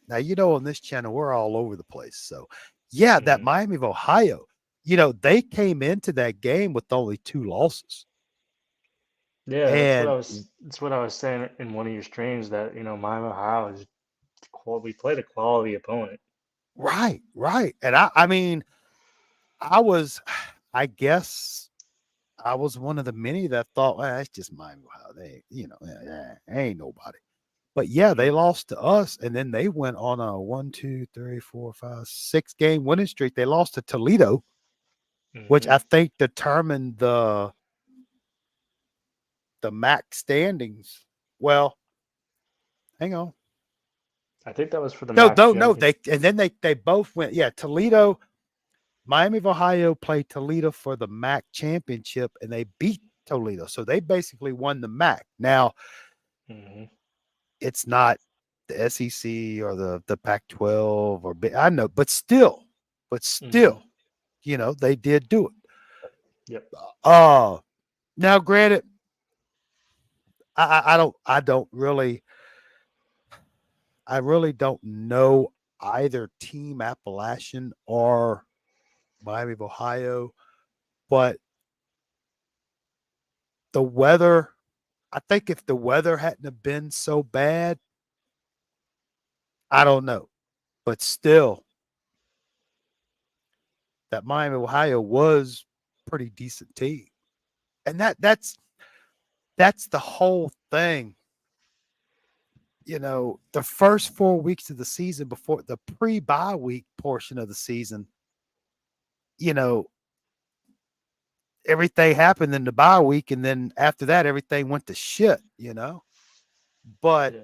now on this channel we're all over the place. So yeah, that Hmm. Miami of Ohio, they came into that game with only 2 losses. Yeah, And that's what I was saying in one of your streams that Miami, Ohio is we played a quality opponent. right, right. And I mean, I was I guess I was one of the many that thought, well, that's just Miami of Ohio. Ain't nobody. But yeah, they Mm, lost to us, and then they went on a 1, 2, 3, 4, 5, 6 game winning streak. They lost to Toledo, which hmm. I think determined the MAC standings. Well, hang on. I think that was for the No, MAC no, no. champion. They both went. Yeah, Toledo, Miami of Ohio played Toledo for the MAC championship, and they beat Toledo. So they basically won the MAC. Now Hmm. it's not the SEC or the Pac-12 I know, but still, Hmm. they did do it. Yep. Now granted, I really don't know either team Appalachian or Miami of Ohio, but the weather, I think if the weather hadn't have been so bad, I don't know. But still, that Miami of Ohio was pretty decent team. And that's the whole thing. The first 4 weeks of the season before the pre-bye week portion of the season, you know, everything happened in the bye week, and then after that, everything went to shit. But Yeah.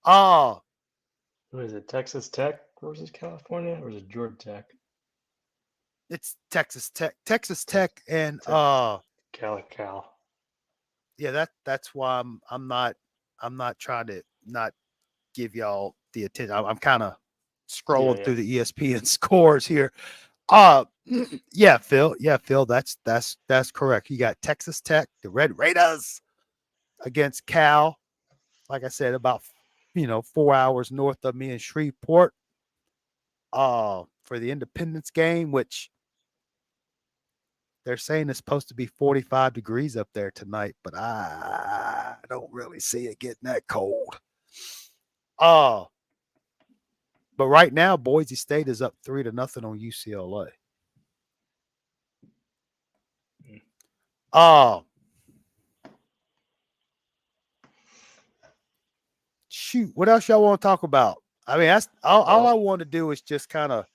oh, Who is it? Texas Tech versus California, or is it Georgia Tech? it's Texas Tech, Texas Tex Tech, and Tech, Cal. yeah, that's why I'm not trying to not give y'all the attention. I'm kind of Yeah, scrolling yeah. through the ESPN scores here. Uh, yeah, Phil. Yeah, Phil. That's correct. You got Texas Tech, the Red Raiders against Cal. Like I said, about 4 hours north of me in Shreveport. For the Independence game, which they're saying it's supposed to be 45 degrees up there tonight, but I don't really see it getting that cold. Uh, but right now, Boise State is up 3-0 on UCLA. Mm. Uh, shoot, what else y'all want to talk about? I mean, that's all I Well, want to do is just kind of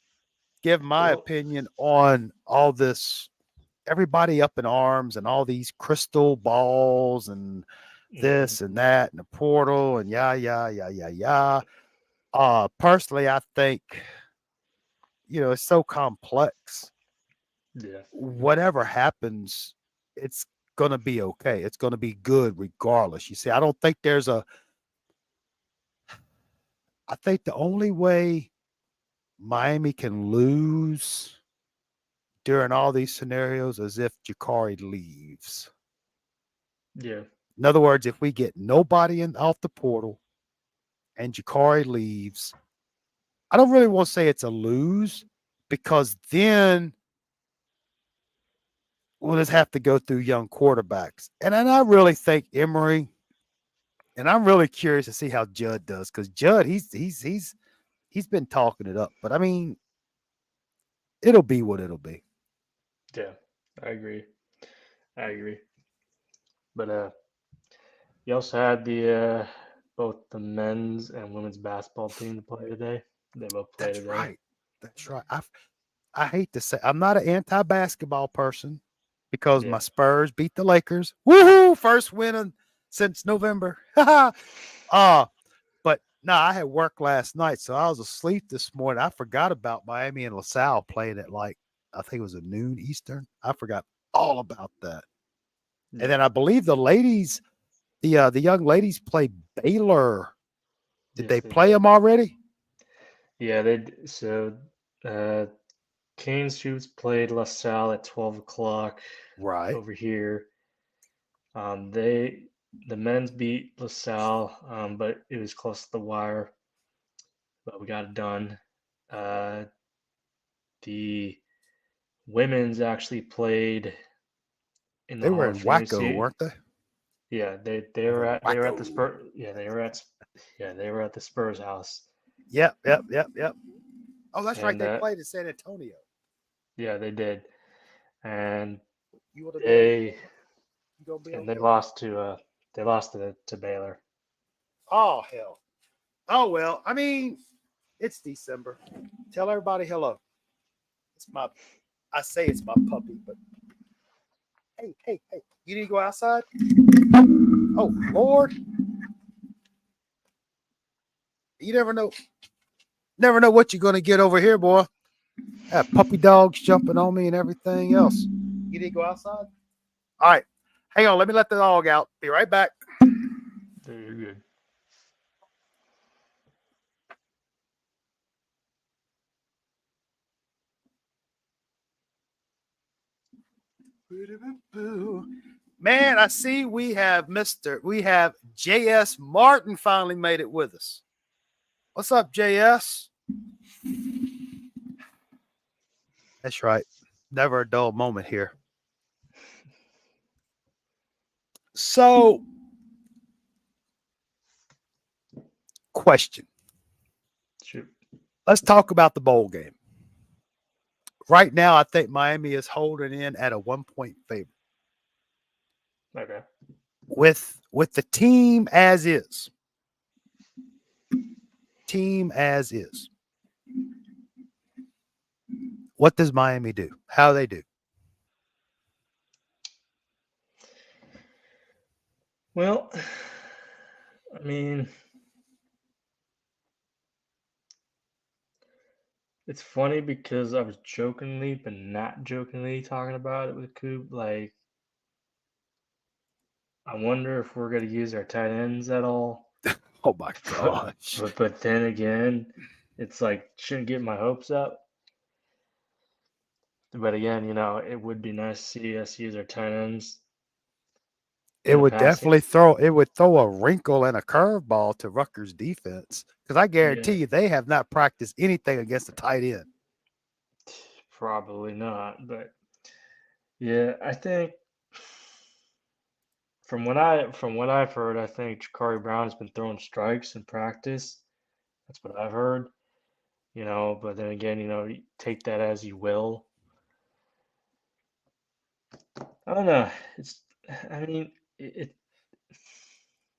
give my well. opinion on all this, everybody up in arms and all these crystal balls and Hmm. this and that and the portal and yeah. Personally, I think, it's so complex. Yeah. Whatever happens, it's gonna be okay. It's gonna be good regardless. You see, I think the only way Miami can lose during all these scenarios is if Jakari leaves. Yeah. In other words, if we get nobody in off the portal and Jakari leaves, I don't really want to say it's a lose because then we'll just have to go through young quarterbacks. And I really think Emory, and I'm really curious to see how Judd does because Judd, he's been talking it up. But I mean, it'll be what it'll be. Yeah. I agree. I agree. But you also had the both the men's and women's basketball team to play today. They both play That's today. right. That's right. I hate to say I'm not an anti-basketball person because Yeah. my Spurs beat the Lakers. Woohoo! First win since November. uh, but no, I had work last night, so I was asleep this morning. I forgot about Miami and LaSalle playing at like I think it was a noon Eastern. I forgot all about that. And Yeah. then I believe the young ladies played Baylor. Did Yes, they they play did. them already? Yeah, so uh Cane Shoots played LaSalle at 12 o'clock Right. over here. They the men's beat LaSalle, but it was close to the wire, but we got it done. Uh, the women's actually played in the They were Hall of in Fame Waco, this. weren't they? Yeah, Over in they were at Waco. the Spurs. Yeah, they were at the Spurs house, Yep, yep, yep, yep. Oh, that's right. and They played in San Antonio. yeah, they did, and You want to be okay? they You gonna be and okay? they lost to Baylor. Oh hell. Oh well. I mean, it's December. Tell everybody hello. It's my. I say it's my puppy, but hey, hey, hey. You need to go outside. Oh Lord, you never know. Never know what you're gonna get over here, boy. I have puppy dogs jumping on me and everything else. You need to go outside. All right. Hang on. Let me let the dog out. Be right back. You're good. Man, I see we have JS Martin finally made it with us. What's up, JS? That's right. Never a dull moment here. So, question. Shoot. Let's talk about the bowl game. Right now, I think Miami is holding in at a 1 point favorite. Okay. With the team as is. Team as is. What does Miami do? How they do? Well, I mean, it's funny because I was jokingly, but not jokingly talking about it with Coop. Like, I wonder if we're going to use our tight ends at all. Oh my But, gosh. but then again, it's like, shouldn't get my hopes up. But again, it would be nice to see us use our tight ends It in the would passing. definitely throw a wrinkle and a curveball to Rutgers defense because I guarantee Yeah, you they have not practiced anything against a tight end. probably not. But yeah, I think from what I've heard, I think Jakari Brown has been throwing strikes in practice. That's what I've heard. But then again, you take that as you will. I don't know. I mean,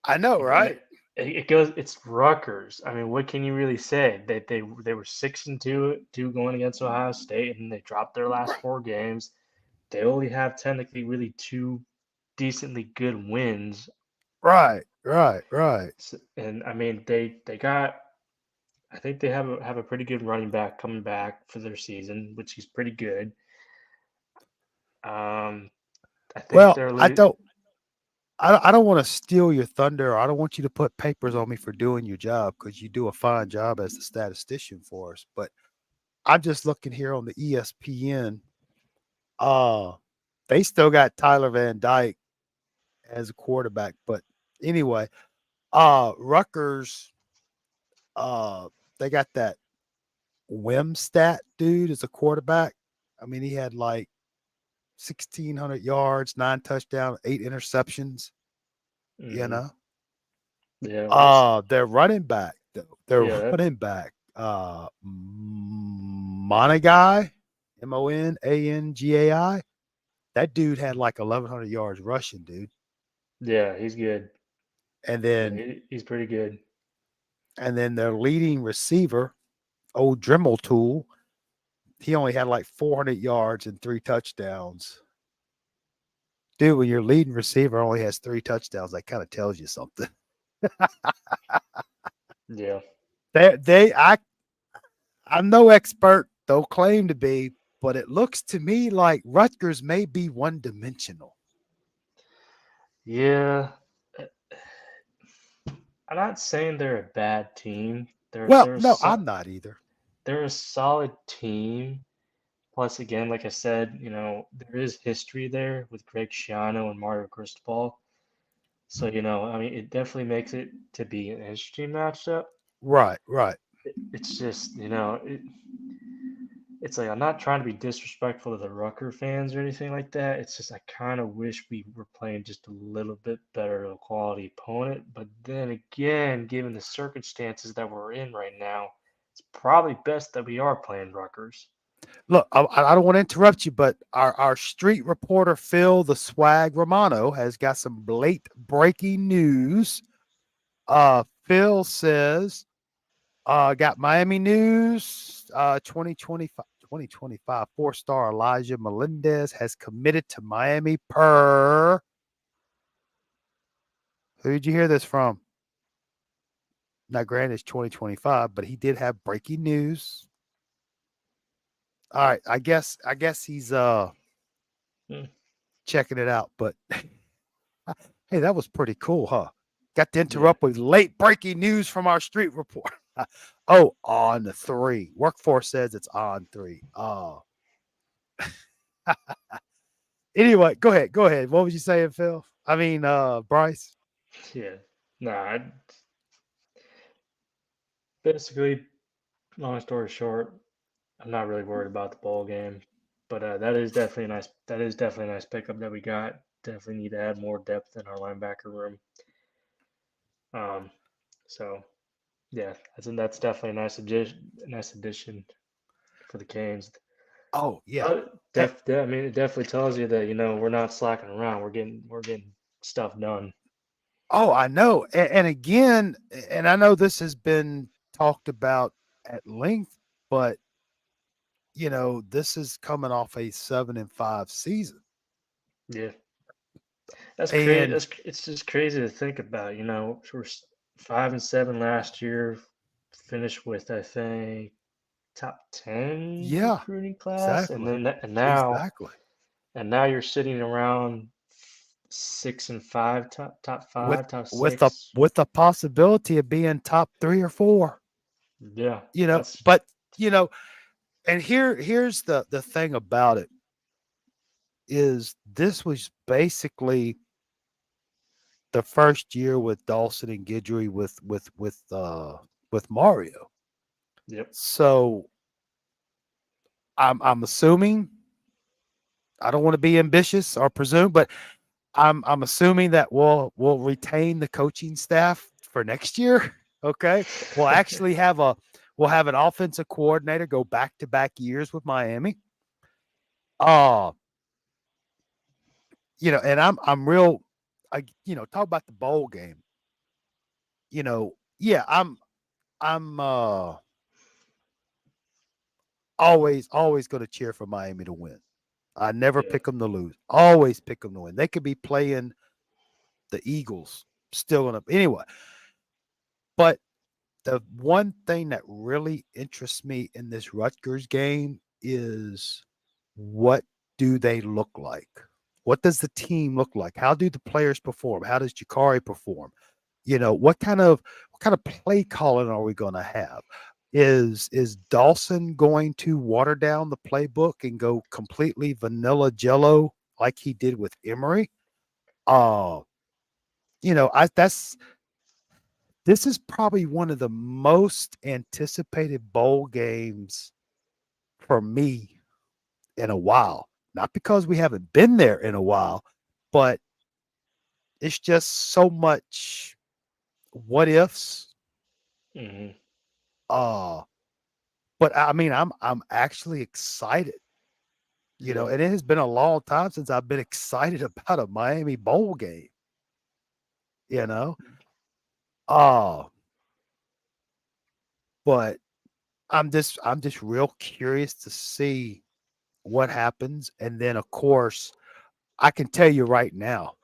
I know, again, right? it goes. It's Rutgers. I mean, what can you really say? They were 6-2 going against Ohio State, and they dropped their last Right, 4 games. They only have technically really two decently good wins. right, right, right. And I mean, they got I think they have a pretty good running back coming back for their season, which he's pretty good. Um, I think Well, they're I le don't I don't want to steal your thunder. I don't want you to put papers on me for doing your job because you do a fine job as the statistician for us. But I'm just looking here on the ESPN. Uh, they still got Tyler Van Dyke as a quarterback. But anyway, Rutgers, uh, they got that Wimstat dude as a quarterback. I mean, he had like 1,600 yards, 9 touchdowns, 8 interceptions. You hmm know, Yeah, what's their running back, though, their yeah that running back, Monagai, Monangai. That dude had like 1,100 yards rushing, dude. yeah he's good. And Yeah, then he's pretty good. their leading receiver, old Dremel Tool, he only had like 400 yards and 3 touchdowns. Dude, when your leading receiver only has 3 touchdowns, that kind of tells you something. Yeah, They I'm no expert, don't claim to be, but it looks to me like Rutgers may be one dimensional. yeah. uh, I'm not saying they're a bad team. Well, no, I'm not either. They're a solid team. Plus, again, like I said, there is history there with Greg Schiano and Mario Cristobal. So, I mean, it definitely makes it to be an interesting matchup. Right, right. It's just, it's like I'm not trying to be disrespectful to the Rucker fans or anything like that. It's just I kind of wish we were playing just a little bit better of a quality opponent. But then again, given the circumstances that we're in right now, it's probably best that we are playing Ruckers. Look, I don't want to interrupt you, but our street reporter Phil the Swag Romano has got some late breaking news. Phil says, got Miami news. 2025 four-star Elijah Melendez has committed to Miami per. Who did you hear this from? Now, granted, it's 2025, but he did have breaking news. All right, I guess he's Hmm, checking it out. But hey, that was pretty cool, huh? Got to yeah, interrupt with late breaking news from our street report. Oh, on the three. Workforce says it's on three. Oh. Anyway, go ahead. Go ahead. What was you saying, Phil? I mean, Bryce. yeah. Nah, basically, long story short, I'm not really worried about the bowl game, but that is definitely a nice. That is definitely a nice pickup that we got. Definitely need to add more depth in our linebacker room. Um, so yeah, that's definitely a nice addition for the Canes. Oh, yeah. But Hey, I mean, it definitely tells you that we're not slacking around. We're getting stuff done. oh, I know. And again, and I know this has been talked about at length, but this is coming off a 7-5 season. Yeah, that's crazy. And It's just crazy to think about. We're 5-7 last year, finished with I think top 10 yeah, recruiting class, and exactly. then Exactly. now you're sitting around 6-5, top With five, top with a six. with a possibility of being top 3 or 4. Yeah, that's But you know, and here's the thing about it is this was basically the first year with Dawson and Guidry with Mario. yep. So I'm assuming I don't want to be ambitious or presume, but I'm assuming that we'll retain the coaching staff for next year. Okay. We'll actually we'll have an offensive coordinator go back to back years with Miami. Uh, and I'm real talk about the bowl game. Yeah, I'm always gonna cheer for Miami to win. I never Yeah, pick them to lose. Always pick them to win. They could be playing the Eagles, still gonna anyway. But the one thing that really interests me in this Rutgers game is what do they look like? What does the team look like? How do the players perform? How does Jakari perform? What kind of play calling are we going to have? Is Dawson going to water down the playbook and go completely vanilla jello like he did with Emory? Uh, I that's this is probably one of the most anticipated bowl games for me in a while. Not because we haven't been there in a while, but it's just so much what ifs. Hmm. Uh, but I mean, I'm actually excited, Yeah. and it has been a long time since I've been excited about a Miami Bowl game, you know. Uh, but I'm just real curious to see what happens. And then of course, I can tell you right now,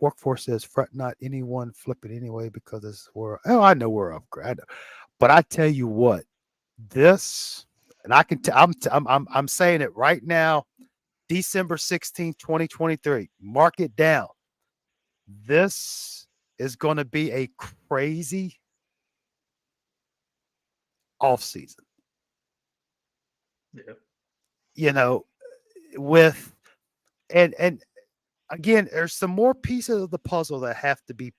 workforce says fret not anyone flip it anyway because it's we're oh I know we're upgrade. But I tell you what, this and I can t- I'm saying it right now, December 16th, 2023. Mark it down. This is going to be a crazy off season. Yeah. You know, with and again, there's some more pieces of the puzzle that have to be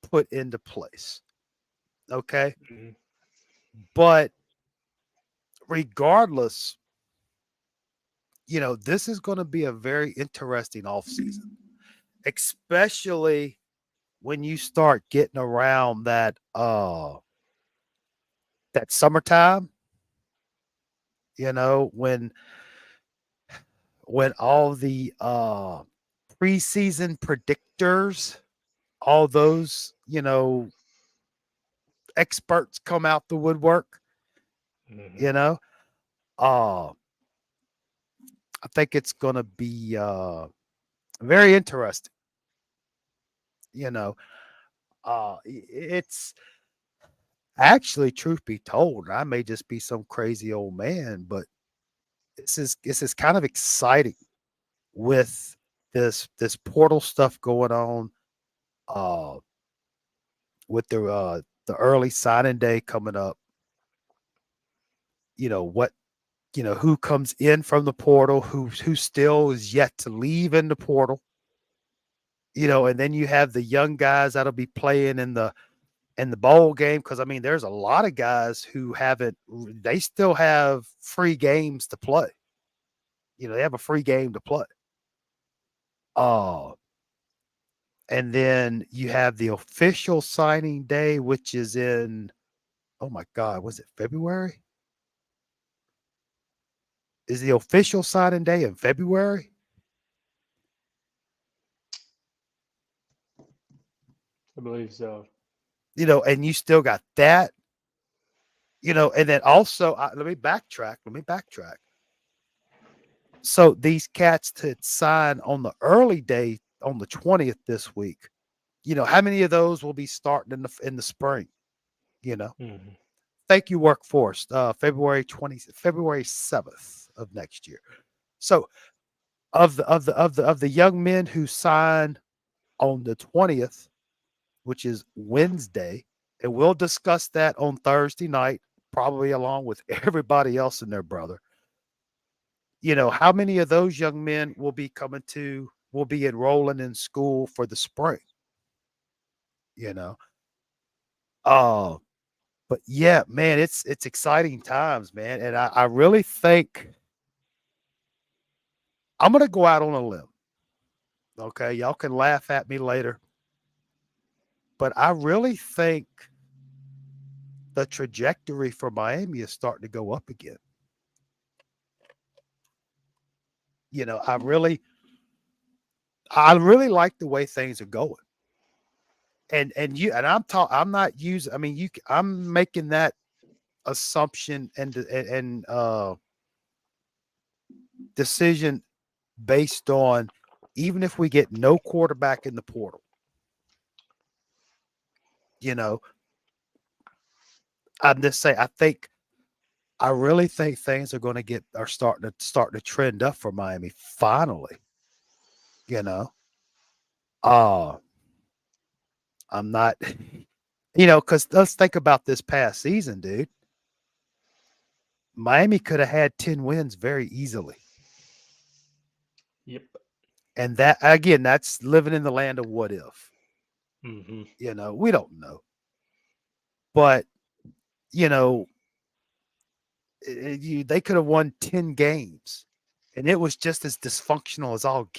put into place. Okay. Hmm. But regardless, this is going to be a very interesting off season, especially when you start getting around that summertime, when all the preseason predictors, all those, experts come out the woodwork, Hmm. you know. Uh I think it's going to be very interesting, you know. It's actually, truth be told, I may just be some crazy old man, but this is kind of exciting with this portal stuff going on, uh, with the early signing day coming up. What who comes in from the portal, who still is yet to leave in the portal. And then you have the young guys that'll be playing in the bowl game, because I mean, there's a lot of guys who haven't. They still have free games to play. They have a free game to play. Uh, and then you have the official signing day, which is in, oh my God, was it February? Is the official signing day in February? I believe so. And you still got that, and then also, let me backtrack. Let me backtrack. So these cats to sign on the early day on the 20th this week. How many of those will be starting in the spring? You know, Hmm. thank you, workforce. February 7th of next year. So of the young men who sign on the 20th, which is Wednesday, and we'll discuss that on Thursday night, probably along with everybody else and their brother. How many of those young men will be enrolling in school for the spring? You know, uh, but yeah, man, it's exciting times, man, and I really think I'm gonna go out on a limb. Okay, y'all can laugh at me later, but I really think the trajectory for Miami is starting to go up again. I really like the way things are going. I'm not using, I mean, I'm making that assumption and decision based on, even if we get no quarterback in the portal, you know, I'm just saying, I really think things are going to are starting to trend up for Miami finally. You know, uh, I'm not, because let's think about this past season, dude. Miami could have had 10 wins very easily. Yep. And that, again, that's living in the land of what if. Hmm. We don't know. But, you know, they could have won 10 games and it was just as dysfunctional as all.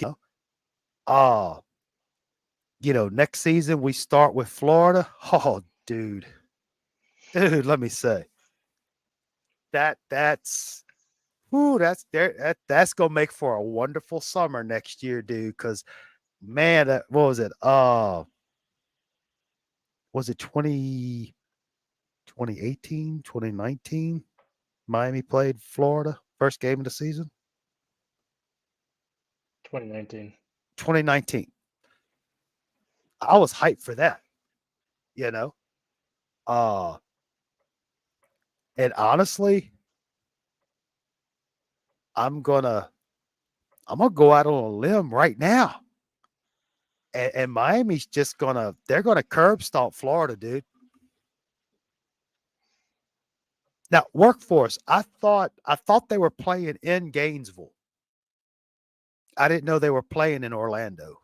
Uh, next season we start with Florida. Oh, dude, let me say that's whoo, that's there. That's gonna make for a wonderful summer next year, dude. Because man, what was it? Was it 2018, 2019? Miami played Florida first game of the season. 2019. 2019. I was hyped for that. You know, uh, and honestly, I'm gonna I'm gonna go out on a limb right now. And Miami's just they're gonna curb stomp Florida, dude. Now, workforce. I thought they were playing in Gainesville. I didn't know they were playing in Orlando.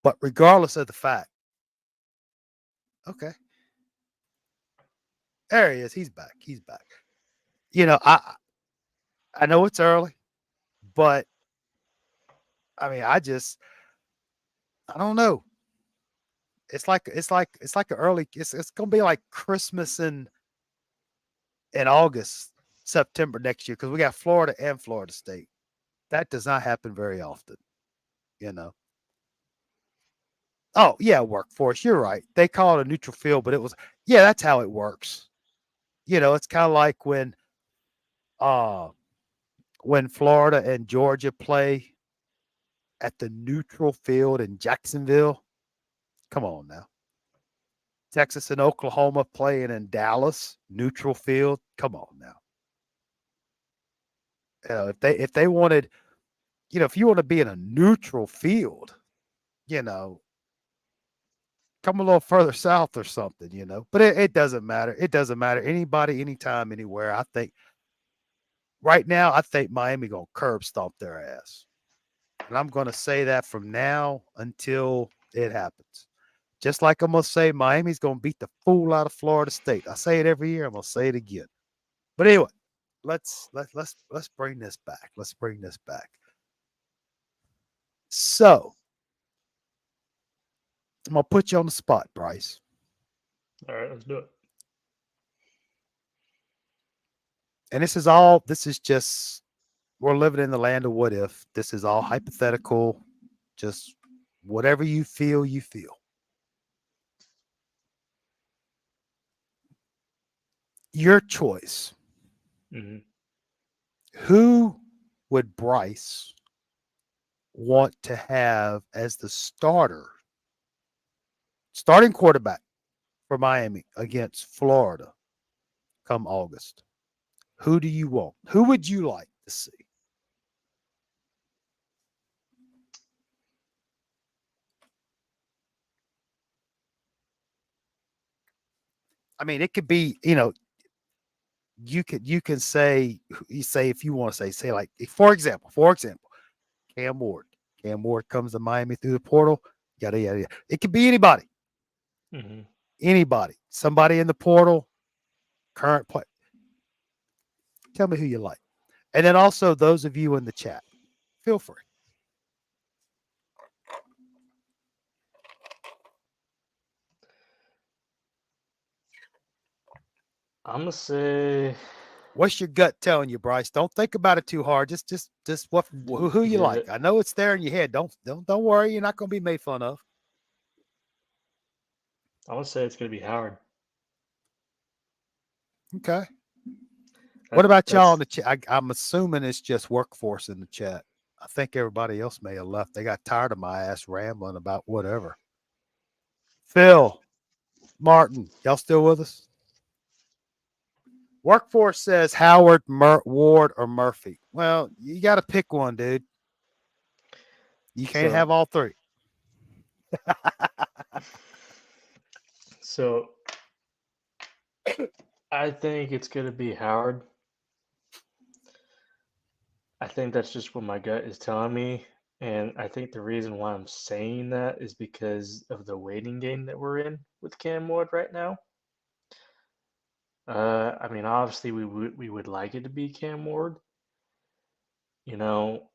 But regardless of the fact, okay, there he is. He's back. He's back. You know, I know it's early, but I mean, I don't know. It's like an early. It's gonna be like Christmas in August, September next year because we got Florida and Florida State. That does not happen very often. You know. Oh yeah, workforce. You're right. They call it a neutral field, but it was yeah. That's how it works. It's kind of like uh when Florida and Georgia play at the neutral field in Jacksonville. Come on now. Texas and Oklahoma playing in Dallas, neutral field. Come on now. If they wanted, if you want to be in a neutral field, you know, come a little further south or something. But it doesn't matter. It doesn't matter. Anybody, anytime, anywhere. I think right now, I think Miami gonna curb stomp their ass. And I'm gonna say that from now until it happens. Just like I'm gonna say Miami's gonna beat the fool out of Florida State. I say it every year. I'm gonna say it again. But anyway, let's bring this back. Let's bring this back. So I'm gonna put you on the spot, Bryce. All right, let's do it. And this is just we're living in the land of what if. This is all hypothetical. Just whatever you feel, you feel. Your choice. Hmm. Who would Bryce want to have as the starting quarterback for Miami against Florida come August? Who do you want? Who would you like to see? I mean, it could be, you can say if you want to say like for example, Cam Ward. Cam Ward comes to Miami through the portal, yada yada yada. It could be anybody, Hmm. somebody in the portal, current play. Tell me who you like, and then also those of you in the chat, feel free. I'm gonna say, What's your gut telling you, Bryce? Don't think about it too hard. Just who you yeah, like. I know it's there in your head. Don't worry. You're not going to be made fun of. I'm gonna say it's gonna be Howard. Okay. What That about y'all in that's the chat? I'm assuming it's just workforce in the chat. I think everybody else may have left. They got tired of my ass rambling about whatever. Phil, Martin, y'all still with us? Workforce says Howard, Ward, or Murphy. Well, you got to pick one, dude. You can't So have all three. so I think it's gonna be Howard. I think that's just what my gut is telling me. And I think the reason why I'm saying that is because of the waiting game that we're in with Cam Ward right now. I mean, obviously we would like it to be Cam Ward. You know,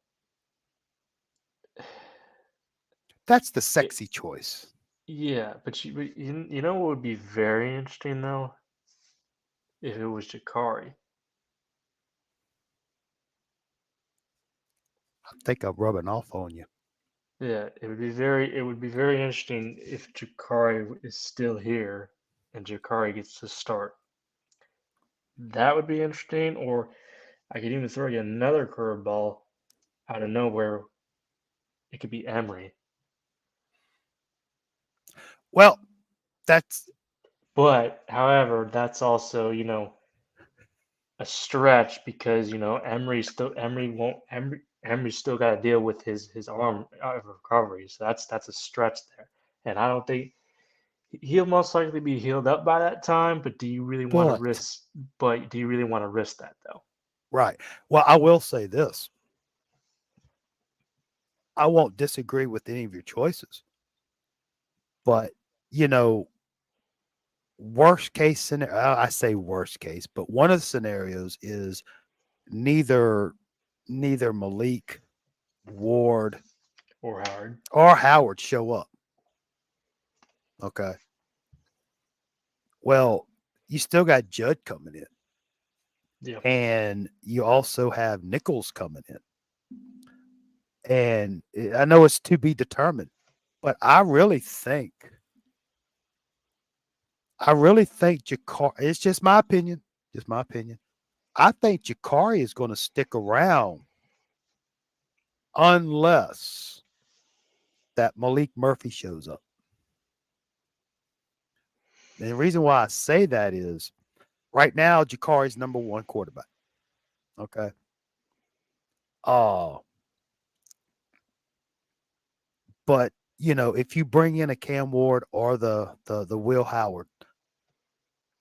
That's the it, sexy choice. yeah, but you know what would be very interesting though if it was Jakari. I think I'm rubbing off on you. Yeah, it would be very interesting if Jakari is still here and Jakari gets to start. That would be interesting, or I could even throw you another curveball out of nowhere. It could be Emery. Well, that's But, however, that's also, a stretch because, Emery still got to deal with his arm recovery. So that's a stretch there. And I don't think he'll most likely be healed up by that time, but but do you really want to risk that though? right. Well, I will say this. I won't disagree with any of your choices, but you know, worst case scenario, I say worst case, but one of the scenarios is neither neither Malik, Ward, Or Howard? or Howard show up. Okay. Well, you still got Judd coming in, Yeah. and you also have Nichols coming in. And I know it's to be determined, but I really think Jakari, it's just my opinion. I think Jakari is going to stick around unless that Malik Murphy shows up. And the reason why I say that is right now, Jakari's number one quarterback. Okay. Uh, but if you bring in a Cam Ward or the Will Howard,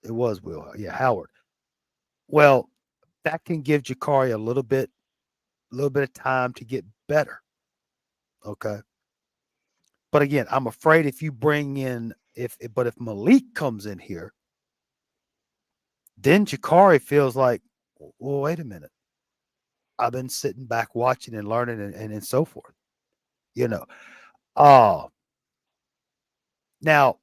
it was Will, yeah, Howard. Well, that can give Jakari a little bit of time to get better. Okay. But again, I'm afraid if you bring in if Malik comes in here, then Jakari feels like, well, wait a minute. I've been sitting back watching and learning and so forth. You know. Uh now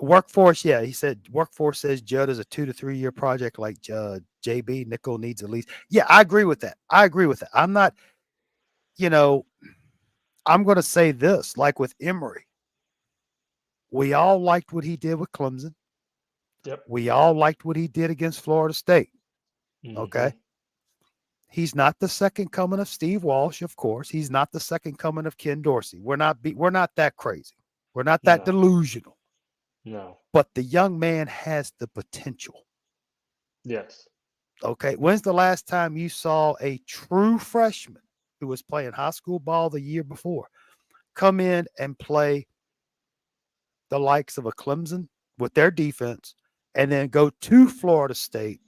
workforce, yeah, he said workforce says Judd is a 2 to 3 year project like JB. Nickel needs at least. Yeah, I agree with that. I agree with that. I'm not, you know, I'm gonna say this, like with Emory, we all liked what he did with Clemson. Yep. We all liked what he did against Florida State. Mm-hmm. Okay. He's not the second coming of Steve Walsh, of course. He's not the second coming of Ken Dorsey. We're not that crazy. We're not that No. delusional. No. But the young man has the potential. Yes. Okay. When's the last time you saw a true freshman who was playing high school ball the year before come in and play the likes of a Clemson with their defense and then go to Florida State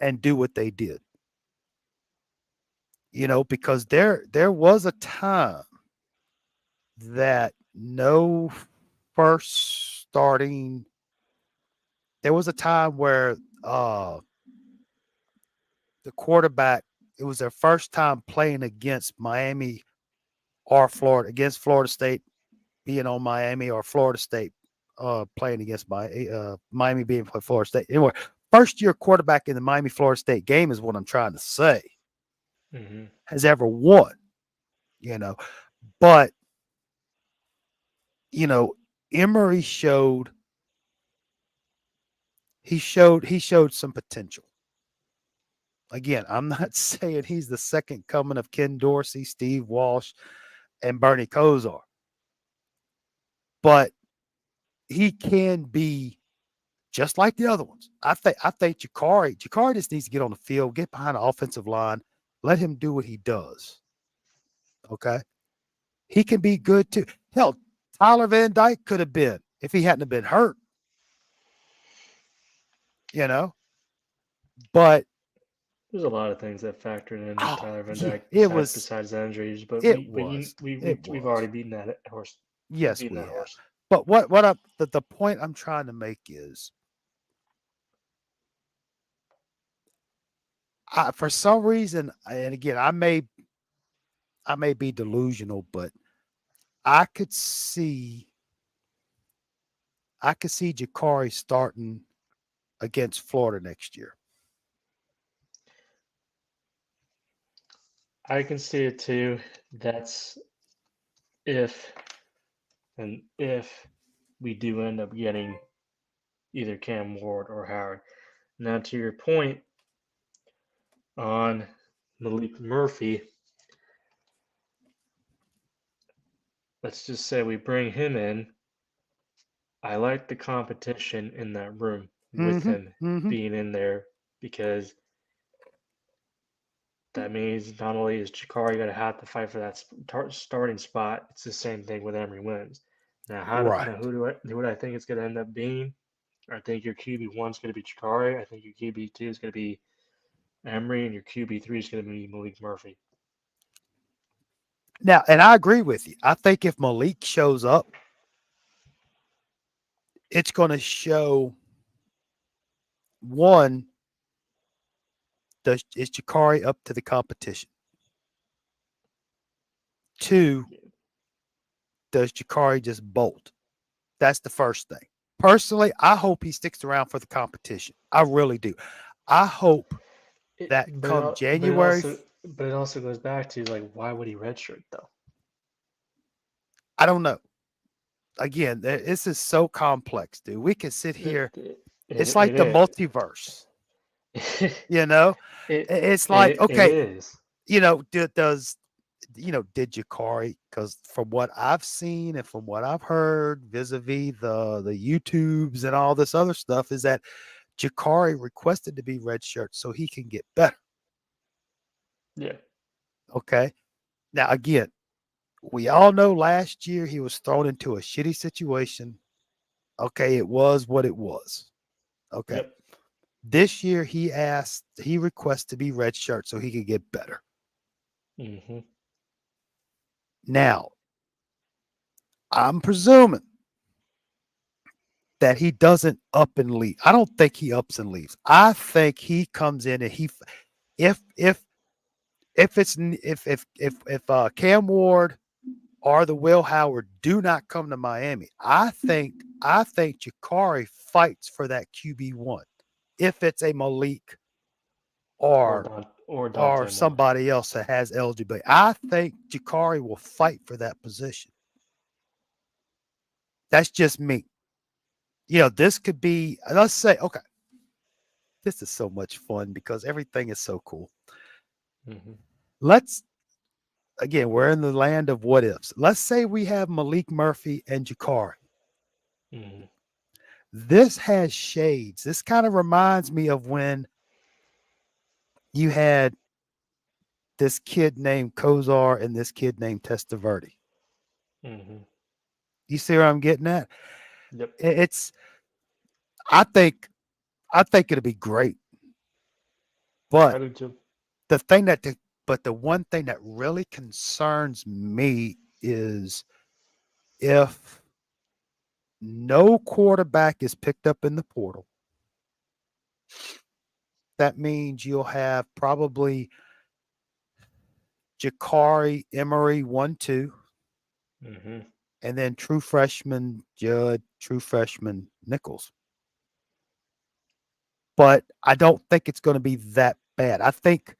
and do what they did? Because there was a time that no first starting there was a time where the quarterback, it was their first time playing against Miami or Florida, against Florida State being on Miami, or Florida State playing against Miami being for Florida State. Anyway, first year quarterback in the Miami Florida State game is what I'm trying to say Mm-hmm. has ever won, you know. But, you know, Emory showed some potential. Again, I'm not saying he's the second coming of Ken Dorsey, Steve Walsh, and Bernie Kosar, but he can be just like the other ones. I think Jakari just needs to get on the field, get behind the offensive line, let him do what he does. Okay. He can be good too. Hell, Tyler Van Dyke could have been if he hadn't have been hurt, you know. But There's a lot of things that factored in with oh Tyler Van yeah, Dyke it besides was besides the injuries, but it we you, was. we It we've already was. beaten that horse. We've Yes, beaten we that have. horse. But the point I'm trying to make is for some reason, and again, I may be delusional, but I could see I could see Jakari starting against Florida next year. I can see it too. That's if and if we do end up getting either Cam Ward or Howard. Now, to your point on Malik Murphy, let's just say we bring him in. I like the competition in that room with Mm-hmm. him Mm-hmm. being in there because that means not only is Chikari going to have to fight for that starting spot, it's the same thing with Emory Williams. Now, Right. who do I think it's going to end up being? I think your QB1 is going to be Chikari. I think your QB2 is going to be Emory, and your QB3 is going to be Malik Murphy. Now, and I agree with you. I think if Malik shows up, it's going to show one, is Jakari up to the competition? Two, does Jakari just bolt? That's the first thing. Personally, I hope he sticks around for the competition. I really do. I hope It, that but it, come al- but it January, also but it also goes back to like why would he redshirt though? I don't know. Again, this is so complex, dude. We can sit It here. it, It's it like the is. multiverse, you know? It's like, It okay, is. does did Jakari? Because from what I've seen and from what I've heard, vis-a-vis the YouTubes and all this other stuff, is that Jakari requested to be redshirt so he can get better. Yeah. Okay. Now again, we all know last year he was thrown into a shitty situation. Okay, it was what it was. Okay. Yep. This year he requests to be redshirt so he could get better. Hmm. Now, I'm presuming that he doesn't up and leave. I don't think he ups and leaves. I think he comes in and if if if Cam Ward or the Will Howard do not come to Miami, I think Jakari fights for that QB1. If it's a Malik or Or or Dante Moore. somebody else that has eligibility, I think Jakari will fight for that position. That's just me. This could be, let's say, okay, this is so much fun because everything is so cool. Hmm. Let's, again, we're in the land of what ifs. Let's say we have Malik Murphy and Jakari. Hmm. This has shades. This kind of reminds me of when you had this kid named Kozar and this kid named Testaverde. Hmm. You see where I'm getting at? Yep. It's, I think, I think it'll be great. I But do too. the thing that, the, but the one thing that really concerns me is if no quarterback is picked up in the portal, that means you'll have probably Jakari, Emery, 1, 2, Hmm. and then true freshman Judd, true freshman Nichols. But I don't think it's going to be that bad. I think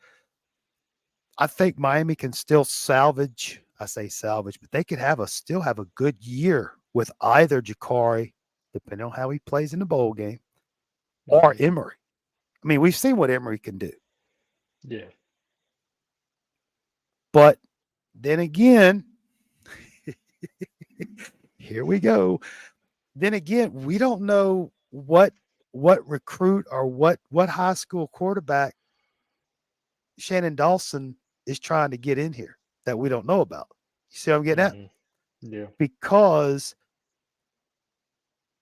Miami can still salvage. I say salvage, but they could still have a good year with either Jakari, depending on how he plays in the bowl game, or Hmm. Emery. I mean, we've seen what Emery can do. Yeah. But then again, here we go. then again, we don't know what recruit or what high school quarterback Shannon Dawson is trying to get in here that we don't know about. You see what I'm getting at? Hmm. Yeah. Because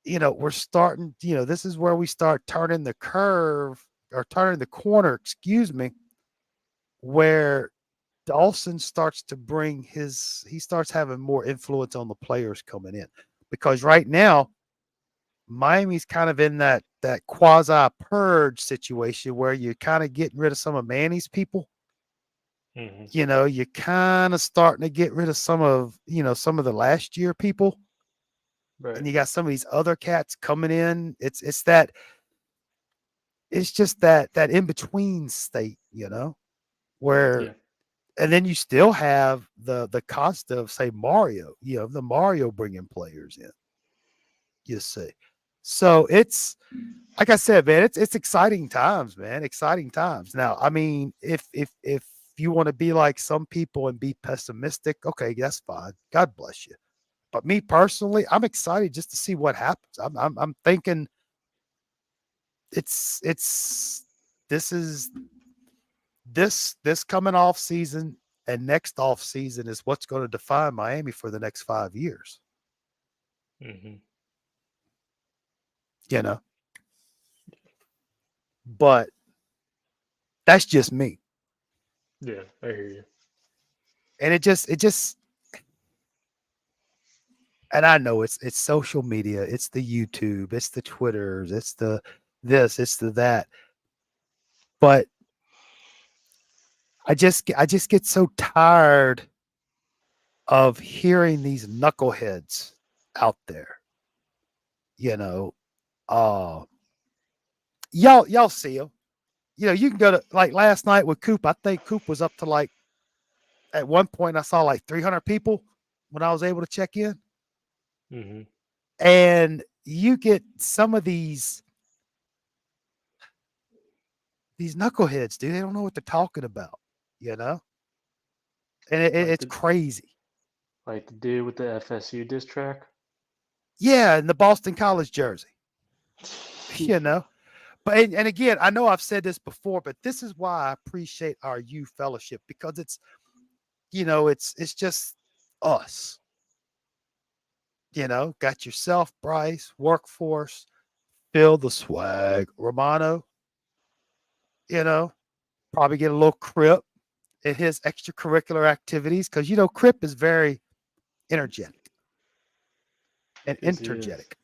we're starting, this is where we start turning the curve or turning the corner, excuse me, where Dawson starts to he starts having more influence on the players coming in. Because right now, Miami's kind of in that quasi purge situation where you're kind of getting rid of some of Manny's people. Hmm. You're kind of starting to get rid of some of the last year people, Right. and you got some of these other cats coming in. It's just that in between state, where Yeah. and then you still have the cost of say Mario, the Mario bringing players in. You see, so it's like I said, man, it's exciting times, man, exciting times. Now, I mean, if you want to be like some people and be pessimistic, okay, that's fine. God bless you. But me personally, I'm excited just to see what happens. I'm thinking it's this is this coming off season and next off season is what's going to define Miami for the next 5 years. Hmm. You know, but that's just me, Yeah. I hear you. and it just and I know it's social media, it's the YouTube, it's the Twitters, it's the this, it's the that, but I just get so tired of hearing these knuckleheads out there, you know. Uh y'all see them. You can go to like last night with Coop. I think Coop was up to like at one point I saw like 300 people when I was able to check in. Hmm. And you get some of these knuckleheads, dude. They don't know what they're talking about, you know? And Like it's the crazy. dude with the FSU diss track. Yeah, in the Boston College jersey, you Yeah. know? But and again, I know I've said this before, but this is why I appreciate our youth fellowship because it's just us. Got yourself, Bryce, workforce, Phil the swag, Romano, you know, probably get a little Crip in his extracurricular activities because Crip is very energetic and Yes, he is. energetic.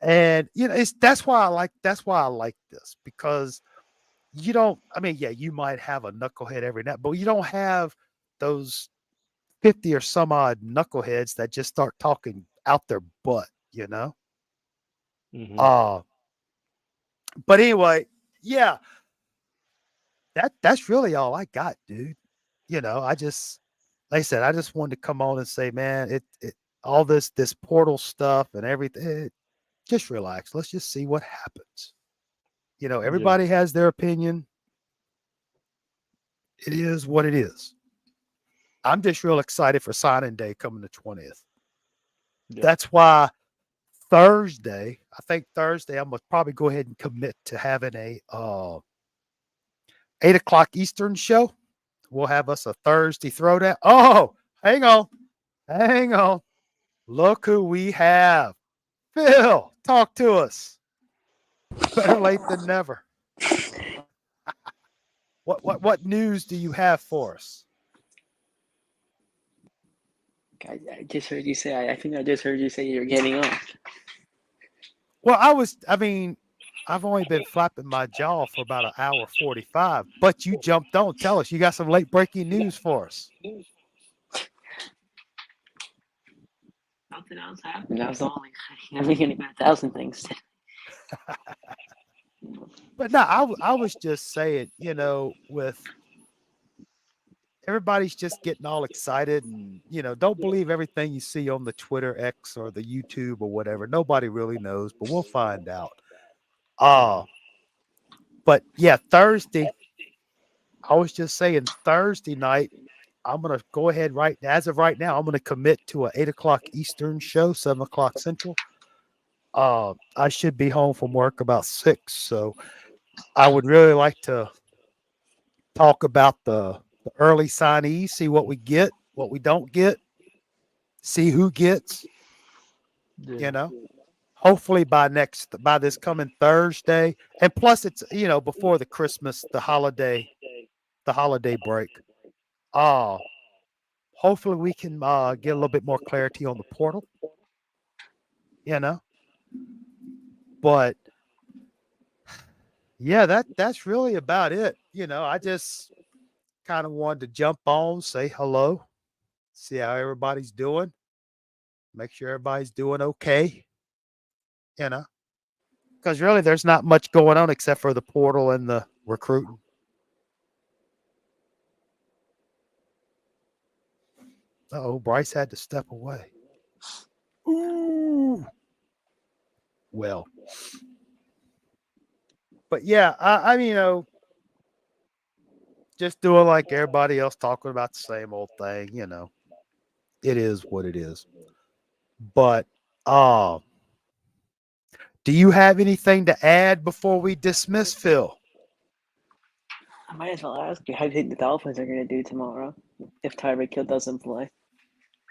And it's that's why I like this because you don't I mean, yeah, you might have a knucklehead every now, but you don't have those 50 or some odd knuckleheads that just start talking out their butt, you know? Hmm. Uh but anyway, yeah, that's really all I got, dude. I just like I said, I just wanted to come on and say, man, it all this portal stuff and everything, just relax. Let's just see what happens. Yeah. Everybody has their opinion. It is what it is. I'm just real excited for signing day coming the 20th. Yeah. That's why Thursday, I think Thursday, I'm gonna probably go ahead and commit to having a 8 o'clock Eastern show. We'll have us a Thursday throwdown. Oh, hang on. Hang on. Look who we have. Phil, talk to us. Better late than never. What news do you have for us? I just heard you say. I think I just heard you say you're getting on. Well, I mean, I've only been flapping my jaw for about an hour 45, but you jumped on. Tell us, you got some late breaking news for us. Nothing else happened. I was only thinking about 1,000 things. But no, I was just saying, with everybody's just getting all excited and, don't believe everything you see on the Twitter X or the YouTube or whatever. Nobody really knows, but we'll find out. Uh, Hmm. but yeah, Thursday, I was just saying Thursday night, I'm gonna go ahead as of right now, I'm gonna commit to a 8 o'clock Eastern show, 7 o'clock Central. I should be home from work about 6, so I would really like to talk about the early signees, see what we get, what we don't get, see who gets, you Yeah. know. Hopefully by this coming Thursday. And plus it's, before the Christmas, the holiday break. Uh hopefully we can get a little bit more clarity on the portal, you know. But yeah, that's really about it. I just kind of wanted to jump on, say hello, see how everybody's doing, make sure everybody's doing okay, you know, because really there's not much going on except for the portal and the recruiting. Oh, Bryce had to step away. Ooh. Well, but yeah, I mean, just doing like everybody else, talking about the same old thing. It is what it is. But uh, do you have anything to add before we dismiss Phil? I might as well ask you, how do you think the Dolphins are going to do tomorrow if Tyreek Hill doesn't play?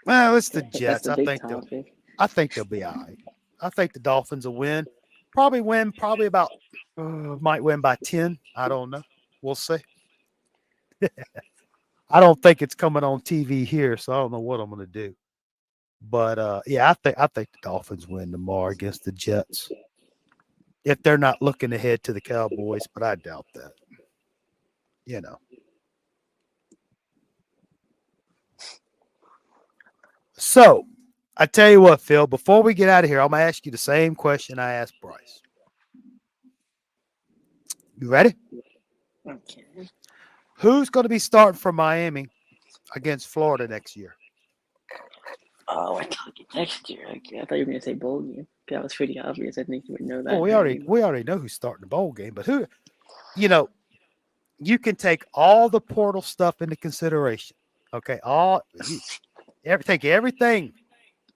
Well, it's the That's Jets. the big topic. I think they'll be all right. I think the Dolphins will win. Probably about might win by 10. I don't know. We'll see. I don't think it's coming on TV here, so I don't know what I'm going to do. But yeah, I think the Dolphins win tomorrow against the Jets. If they're not looking ahead to the Cowboys, but I doubt that. You know. So I tell you what, Phil, before we get out of here, I'm gonna ask you the same question I asked Bryce. You ready? Okay. Who's going to be starting for Miami against Florida next year? Oh, we're talking next year. Okay. I thought you were going to say bowl game. That was pretty obvious. I think you would know Well, that we already already. we already know who's starting the bowl game, but who? You know, you can take all the portal stuff into consideration. Okay, take everything.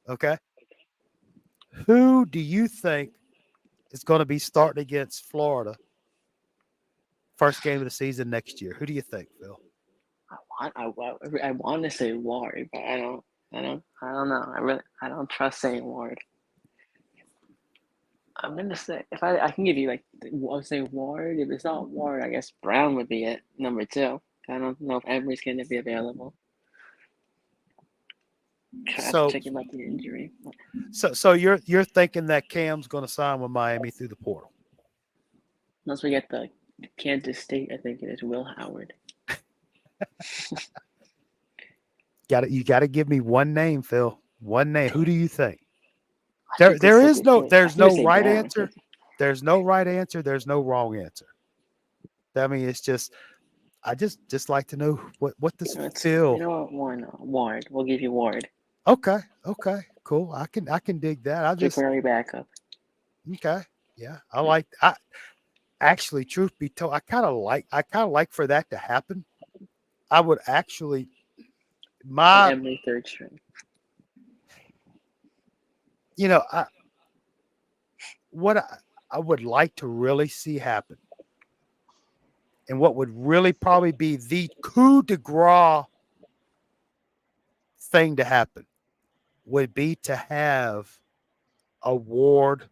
Okay, who do you think is going to be starting against Florida first game of the season next year? Who do you think, Phil? I want to say Ward, but I don't know. I don't trust saying Ward. I'm gonna say if I can give you like I'll say Ward. If it's not Ward, I guess Brown would be it number two. I don't know if Emery's going to be available. I have to So, check about the injury. so you're thinking that Cam's going to sign with Miami through the portal? Once we get the Kansas State, I think it is Will Howard. You got to give me one name, Phil. One name. Who do you think? I think it's like I There's think we no say right Brown. answer. There's no right answer. There's no wrong answer. I mean, it's just I just like to know what does You Phil. know what? Why not Ward? We'll give you Ward. Okay, okay, cool. I can dig that. I just Temporary backup. okay. Yeah, I actually, truth be told, I kind of like for that to happen. I would actually And my Emery third string. I what I would like to really see happen, and what would really probably be the coup de grace thing to happen would be to have a Ward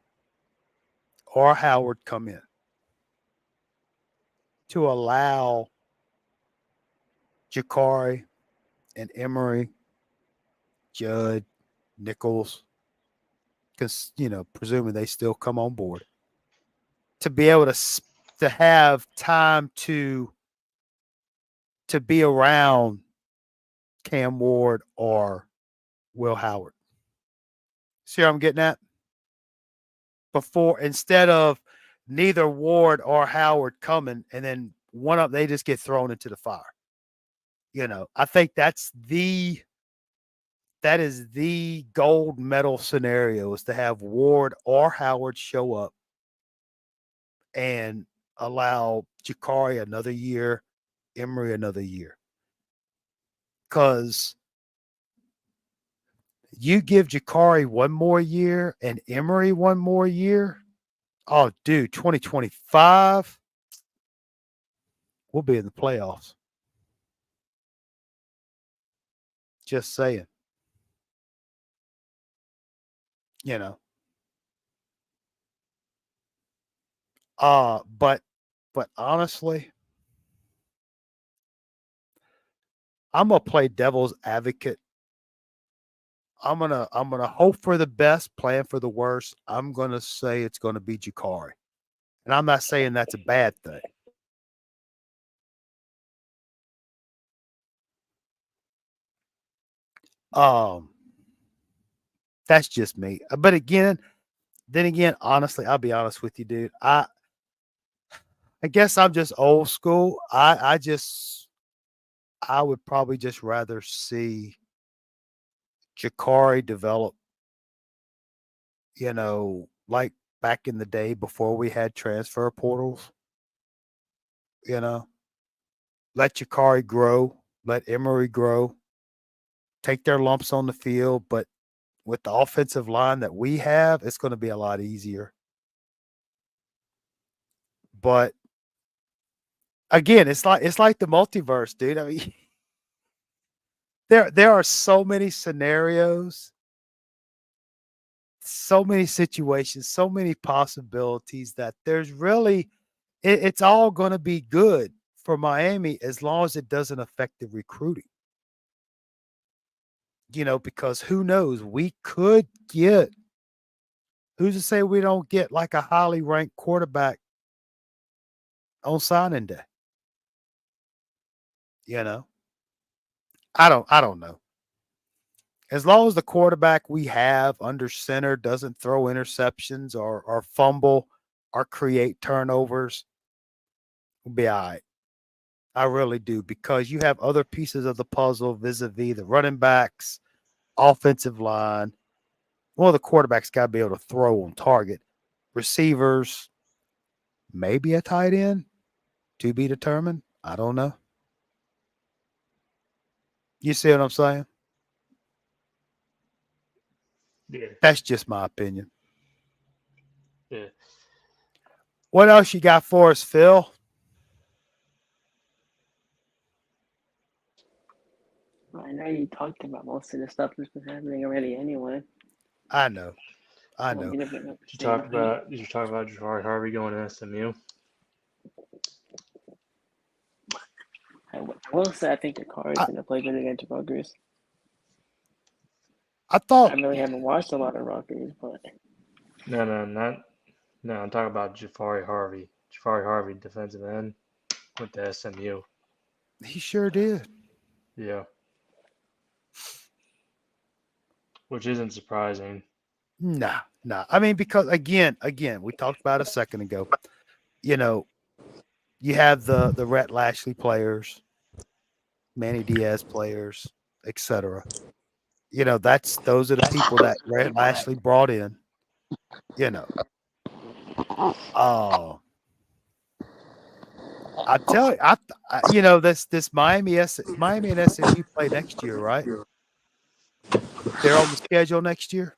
or Howard come in to allow Jakari and Emery, Judd, Nichols, because presuming they still come on board, to be able to have time to be around Cam Ward or Will Howard. See what I'm getting at? Before, instead of neither Ward or Howard coming, and then one up, they just get thrown into the fire. I think that is the gold medal scenario, is to have Ward or Howard show up and allow Jakari another year, Emery another year. Because You give Jakari one more year and Emery one more year. Oh, dude, 2025, we'll be in the playoffs. Just saying, you know. But honestly, I'm gonna play devil's advocate. I'm gonna hope for the best, plan for the worst. I'm gonna say it's gonna be Jakari. And I'm not saying that's a bad thing. Um, that's just me. But then again, honestly, I'll be honest with you, dude. I guess I'm just old school. I would probably just rather see Jakari develop, like back in the day before we had transfer portals, you know. Let Jakari grow, let Emery grow, take their lumps on the field, but with the offensive line that we have, it's going to be a lot easier. But again, it's like the multiverse, dude. I mean, there are so many scenarios, so many situations, so many possibilities that there's really it's all going to be good for Miami as long as it doesn't affect the recruiting. Because who knows? We could get who's to say we don't get like a highly ranked quarterback on signing day, you know? I don't know. As long as the quarterback we have under center doesn't throw interceptions or fumble or create turnovers, we'll be all right. I really do because you have other pieces of the puzzle vis-a-vis the running backs, offensive line. Well, the quarterback's got to be able to throw on target. Receivers, maybe a tight end to be determined. I don't know. You see what I'm saying? Yeah, That's just my opinion. yeah. What else you got for us, Phil? I know you talked about most of the stuff that's been happening already anyway. I know. I Want know. me to bring up Did you the same talk thing? about did you talk about Jafari Harvey going to SMU? I will say I think the car is I, going to play good against Rutgers. I I thought really haven't watched a lot of Rutgers, but No, no, not no. I'm talking about Jafari Harvey. Jafari Harvey, defensive end, went to SMU. he sure did. Yeah, which isn't surprising. Nah, nah. I mean, because again, we talked about a second ago. You know, you have the Rhett Lashley players, Manny Diaz players, etc. Those are the people that Rhett Lashley brought in. You know, uh, I tell you, this Miami and SMU play next year, right? They're on the schedule next year.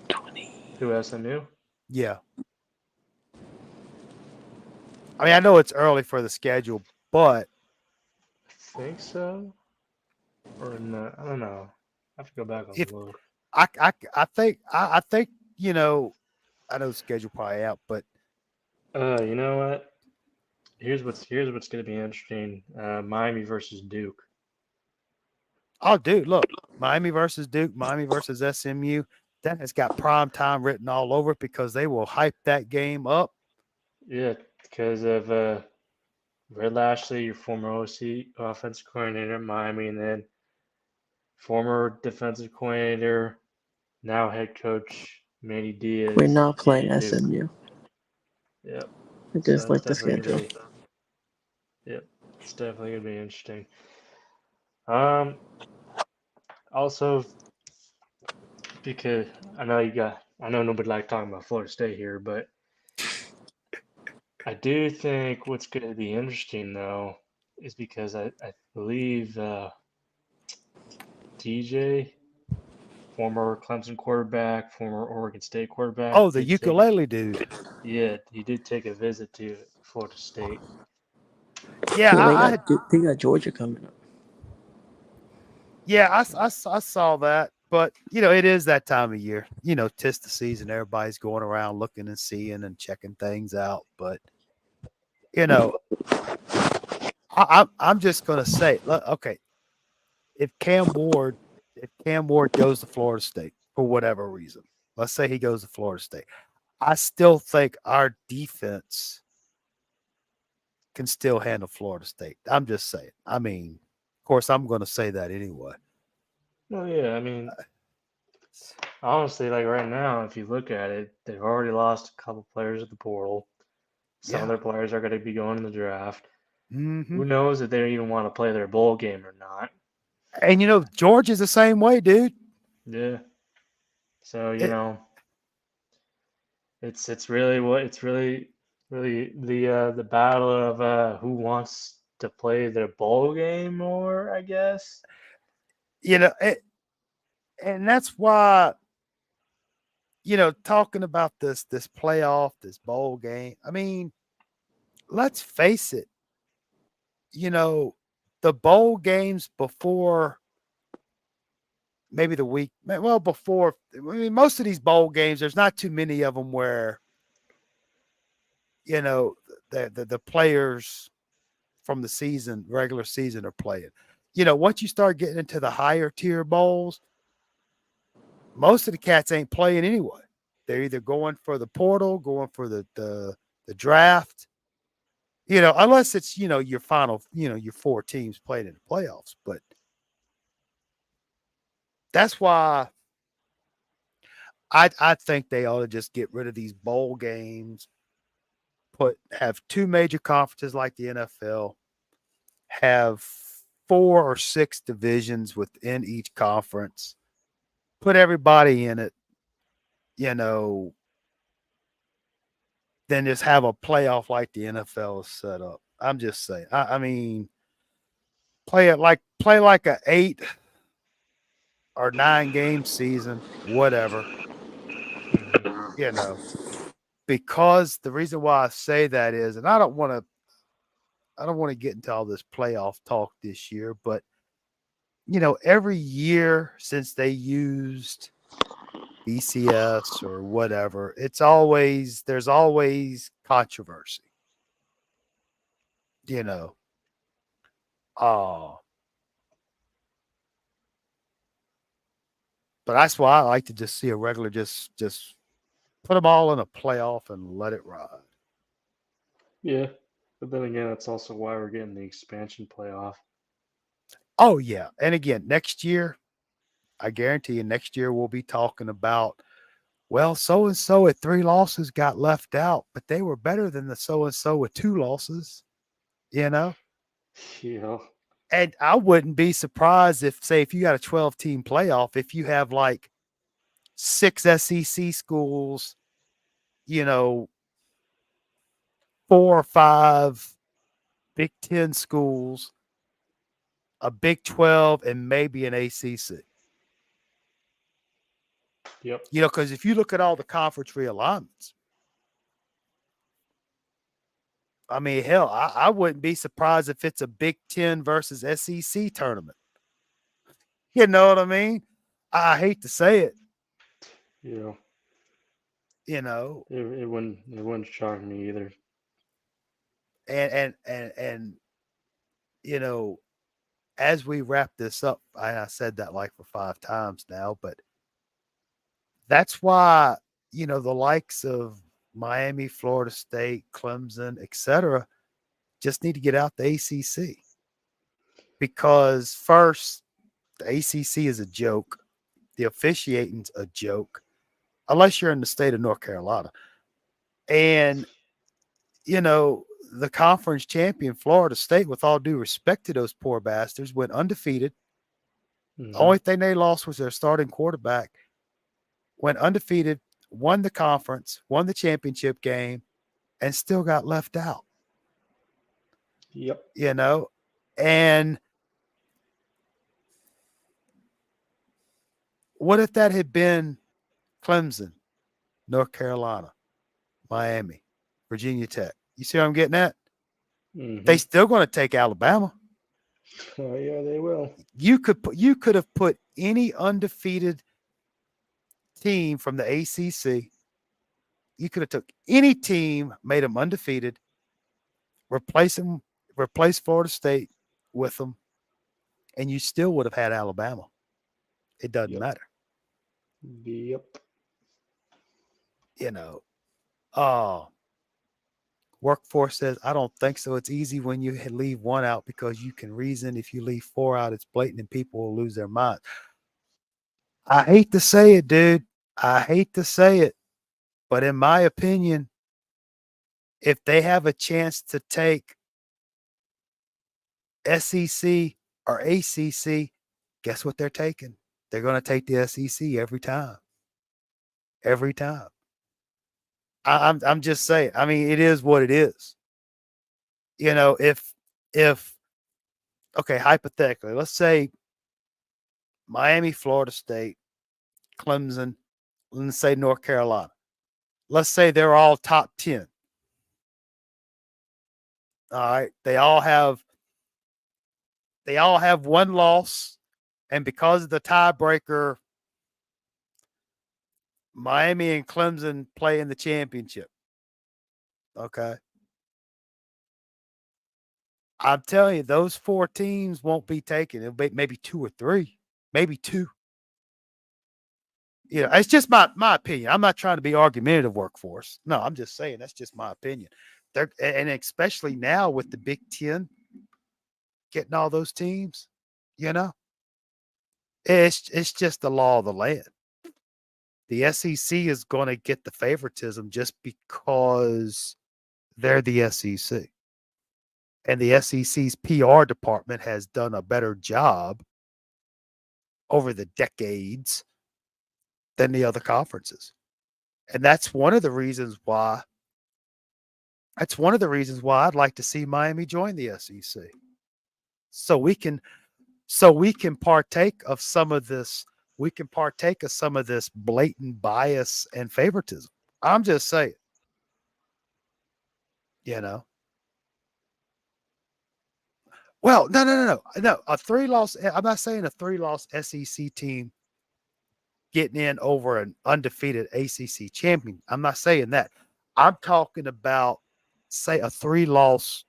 20. Who SMU? Yeah, I mean, I know it's early for the schedule, but I think so, or no? I don't know. I have to go back and if look. I think I know the schedule probably out, but You know what? Here's what's gonna be interesting. Miami versus Duke. oh, dude, look, Miami versus Duke, Miami versus SMU, that has got prime time written all over it because they will hype that game up. Yeah, because of Red Lashley, your former OC offensive coordinator at Miami, and then former defensive coordinator, now head coach Manny We're Diaz not playing at Duke. SMU. Yep. I So just that's like the definitely gonna schedule. be. Yep. It's definitely gonna be interesting. Um. Also, because I know nobody likes talking about Florida State here, but I do think what's going to be interesting though is because I believe DJ former Clemson quarterback, former Oregon State quarterback, Oh, the did take ukulele dude. yeah, he did take a visit to Florida State. Yeah, Yeah, I had they got Georgia coming up. yeah, I saw that. But it is that time of year. Tis the season. Everybody's going around looking and seeing and checking things out. But you know, I'm just gonna say, look, okay, if Cam Ward goes to Florida State for whatever reason, let's say he goes to Florida State, I still think our defense can still handle Florida State. I'm just saying. I mean, of course, I'm going to say that anyway. Well, yeah, I mean, honestly, like right now, if you look at it, they've already lost a couple players at the portal. Some of Yeah. their players are going to be going in the draft. Hmm. Who knows if they even want to play their bowl game or not? And George is the same way, dude. Yeah. So, It, it's really the battle of who wants to play their bowl game more, I guess. you know, it, and that's why talking about this playoff, this bowl game. I mean, let's face it. You know, the bowl games before maybe the week, well, before. I mean, most of these bowl games, there's not too many of them where you know the players from the season, regular season, are playing. Once you start getting into the higher tier bowls, most of the cats ain't playing anyway. They're either going for the portal, going for the draft. Unless it's your final, your four teams playing in the playoffs. But that's why I think they ought to just get rid of these bowl games. Have two major conferences like the NFL. Have 4 or 6 divisions within each conference. Put everybody in it. You know, Then just have a playoff like the NFL is set up. I'm just saying. I mean, play like a 8 or 9 game season, whatever. Hmm. You know, because the reason why I say that is, and I don't want to get into all this playoff talk this year, but every year since they used BCS or whatever, there's always controversy. You know, uh, but that's why I like to just see a regular, just put them all in a playoff and let it ride. Yeah. But then again, that's also why we're getting the expansion playoff. Oh yeah, and again, next year, I guarantee you, next year we'll be talking about, well, so and so at 3 losses got left out, but they were better than the so and so with 2 losses. You know, Yeah. and I wouldn't be surprised if you got a 12-team playoff, if you have like 6 SEC schools, you know, 4 or 5 Big Ten schools, a Big 12, and maybe an ACC. Yep. Because if you look at all the conference realignments, I mean, hell, I wouldn't be surprised if it's a Big Ten versus SEC tournament. You know what I mean? I hate to say it, Yeah. you know, It wouldn't shock me either. and you know, as we wrap this up, I said that like for 5 times now, but that's why the likes of Miami, Florida State, Clemson, etc., just need to get out the ACC because first, the ACC is a joke. The officiating's a joke, unless you're in the state of North Carolina. And, you know, the conference champion, Florida State, with all due respect to those poor bastards, went undefeated. The Hmm. only thing they lost was their starting quarterback, went undefeated, won the conference, won the championship game, and still got left out, Yep. you know? And What if that had been Clemson, North Carolina, Miami, Virginia Tech? You see what I'm getting at? They Hmm. still going to take Alabama. Oh yeah, they will. You could have put any undefeated team from the ACC. You could have took any team, made them undefeated, replace them, replace Florida State with them, and you still would have had Alabama. It doesn't Yep. matter, Yep. you know. Uh Workforce says, I don't think so. It's easy when you leave one out because you can reason. If you leave four out, it's blatant and people will lose their mind. I hate to say it, dude. I hate to say it. But in my opinion, if they have a chance to take SEC or ACC, guess what they're taking? They're going to take the SEC every time. Every time. I'm just saying. I mean, it is what it is. You know, if okay, hypothetically, let's say Miami, Florida State, Clemson, let's say North Carolina. Let's say they're all top 10. All right. They all have one loss. And because of the tiebreaker, Miami and Clemson play in the championship. Okay. I'm telling you, those four teams won't be taken. It'll be maybe two or three, maybe two. You know, it's just my opinion. I'm not trying to be argumentative, Workforce. No, I'm just saying that's just my opinion. They're and especially now with the Big Ten getting all those teams, you know, it's just the law of the land. The SEC is going to get the favoritism just because they're the SEC. And the SEC's PR department has done a better job over the decades than the other conferences. And that's one of the reasons why I'd like to see Miami join the SEC. So we can partake of some of this blatant bias and favoritism. I'm just saying, you know. Well, no, no, no, no, no. A three loss. I'm not saying a three-loss SEC team getting in over an undefeated ACC champion. I'm not saying that. I'm talking about, say, a three-loss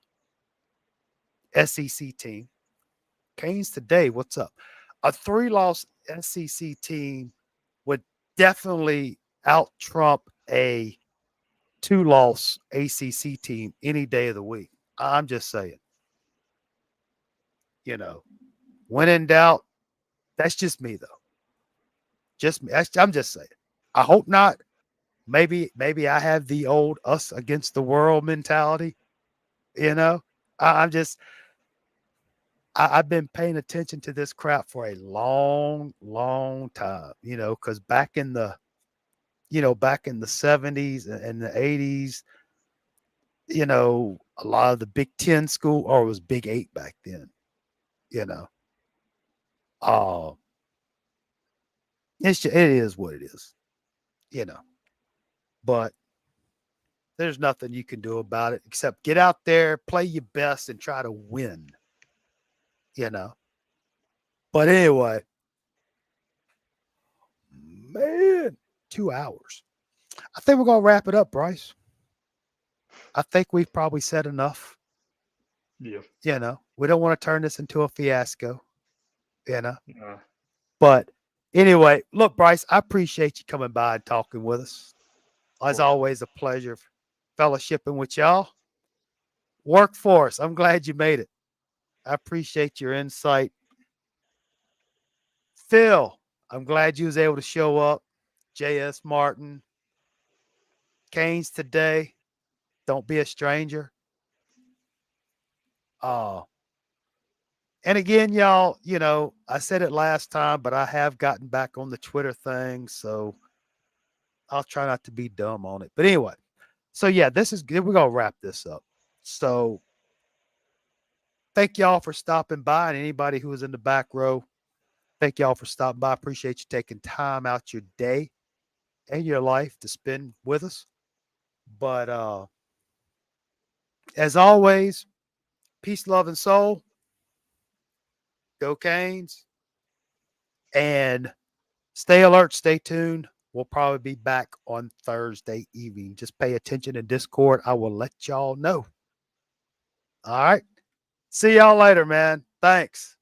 SEC team. Canes today, what's up? A three-loss SEC team would definitely out trump a two-loss ACC team any day of the week. I'm just saying, you know, when in doubt, that's just me though. Just me. I'm just saying. I hope not. Maybe I have the old us against the world mentality. You know, I'm just I've been paying attention to this crap for a long, long time. You know, because back in the 70s and the 80s, a lot of the Big Ten school, or it was Big Eight back then. You know, uh, it is what it is. You know, but there's nothing you can do about it except get out there, play your best, and try to win. You know. But anyway, man, 2 hours. I think we're gonna wrap it up, Bryce. I think we've probably said enough. Yeah. We don't want to turn this into a fiasco. You know. Uh, But anyway, look, Bryce, I appreciate you coming by and talking with us. of As course. always, a pleasure fellowshipping with y'all. Workforce, I'm glad you made it. I appreciate your insight. Phil, I'm glad you was able to show up. J.S. Martin, Canes today. Don't be a stranger. Uh, and again, y'all, I said it last time, but I have gotten back on the Twitter thing, so I'll try not to be dumb on it. But anyway, so yeah, this is good. We're gonna wrap this up. So thank y'all for stopping by, and anybody who was in the back row, Thank y'all for stopping by. Appreciate you taking time out your day and your life to spend with us. But as always, peace, love, and soul. Go Canes. And stay alert, stay tuned. We'll probably be back on Thursday evening. Just pay attention in Discord. I will let y'all know. All right. See y'all later, man. Thanks.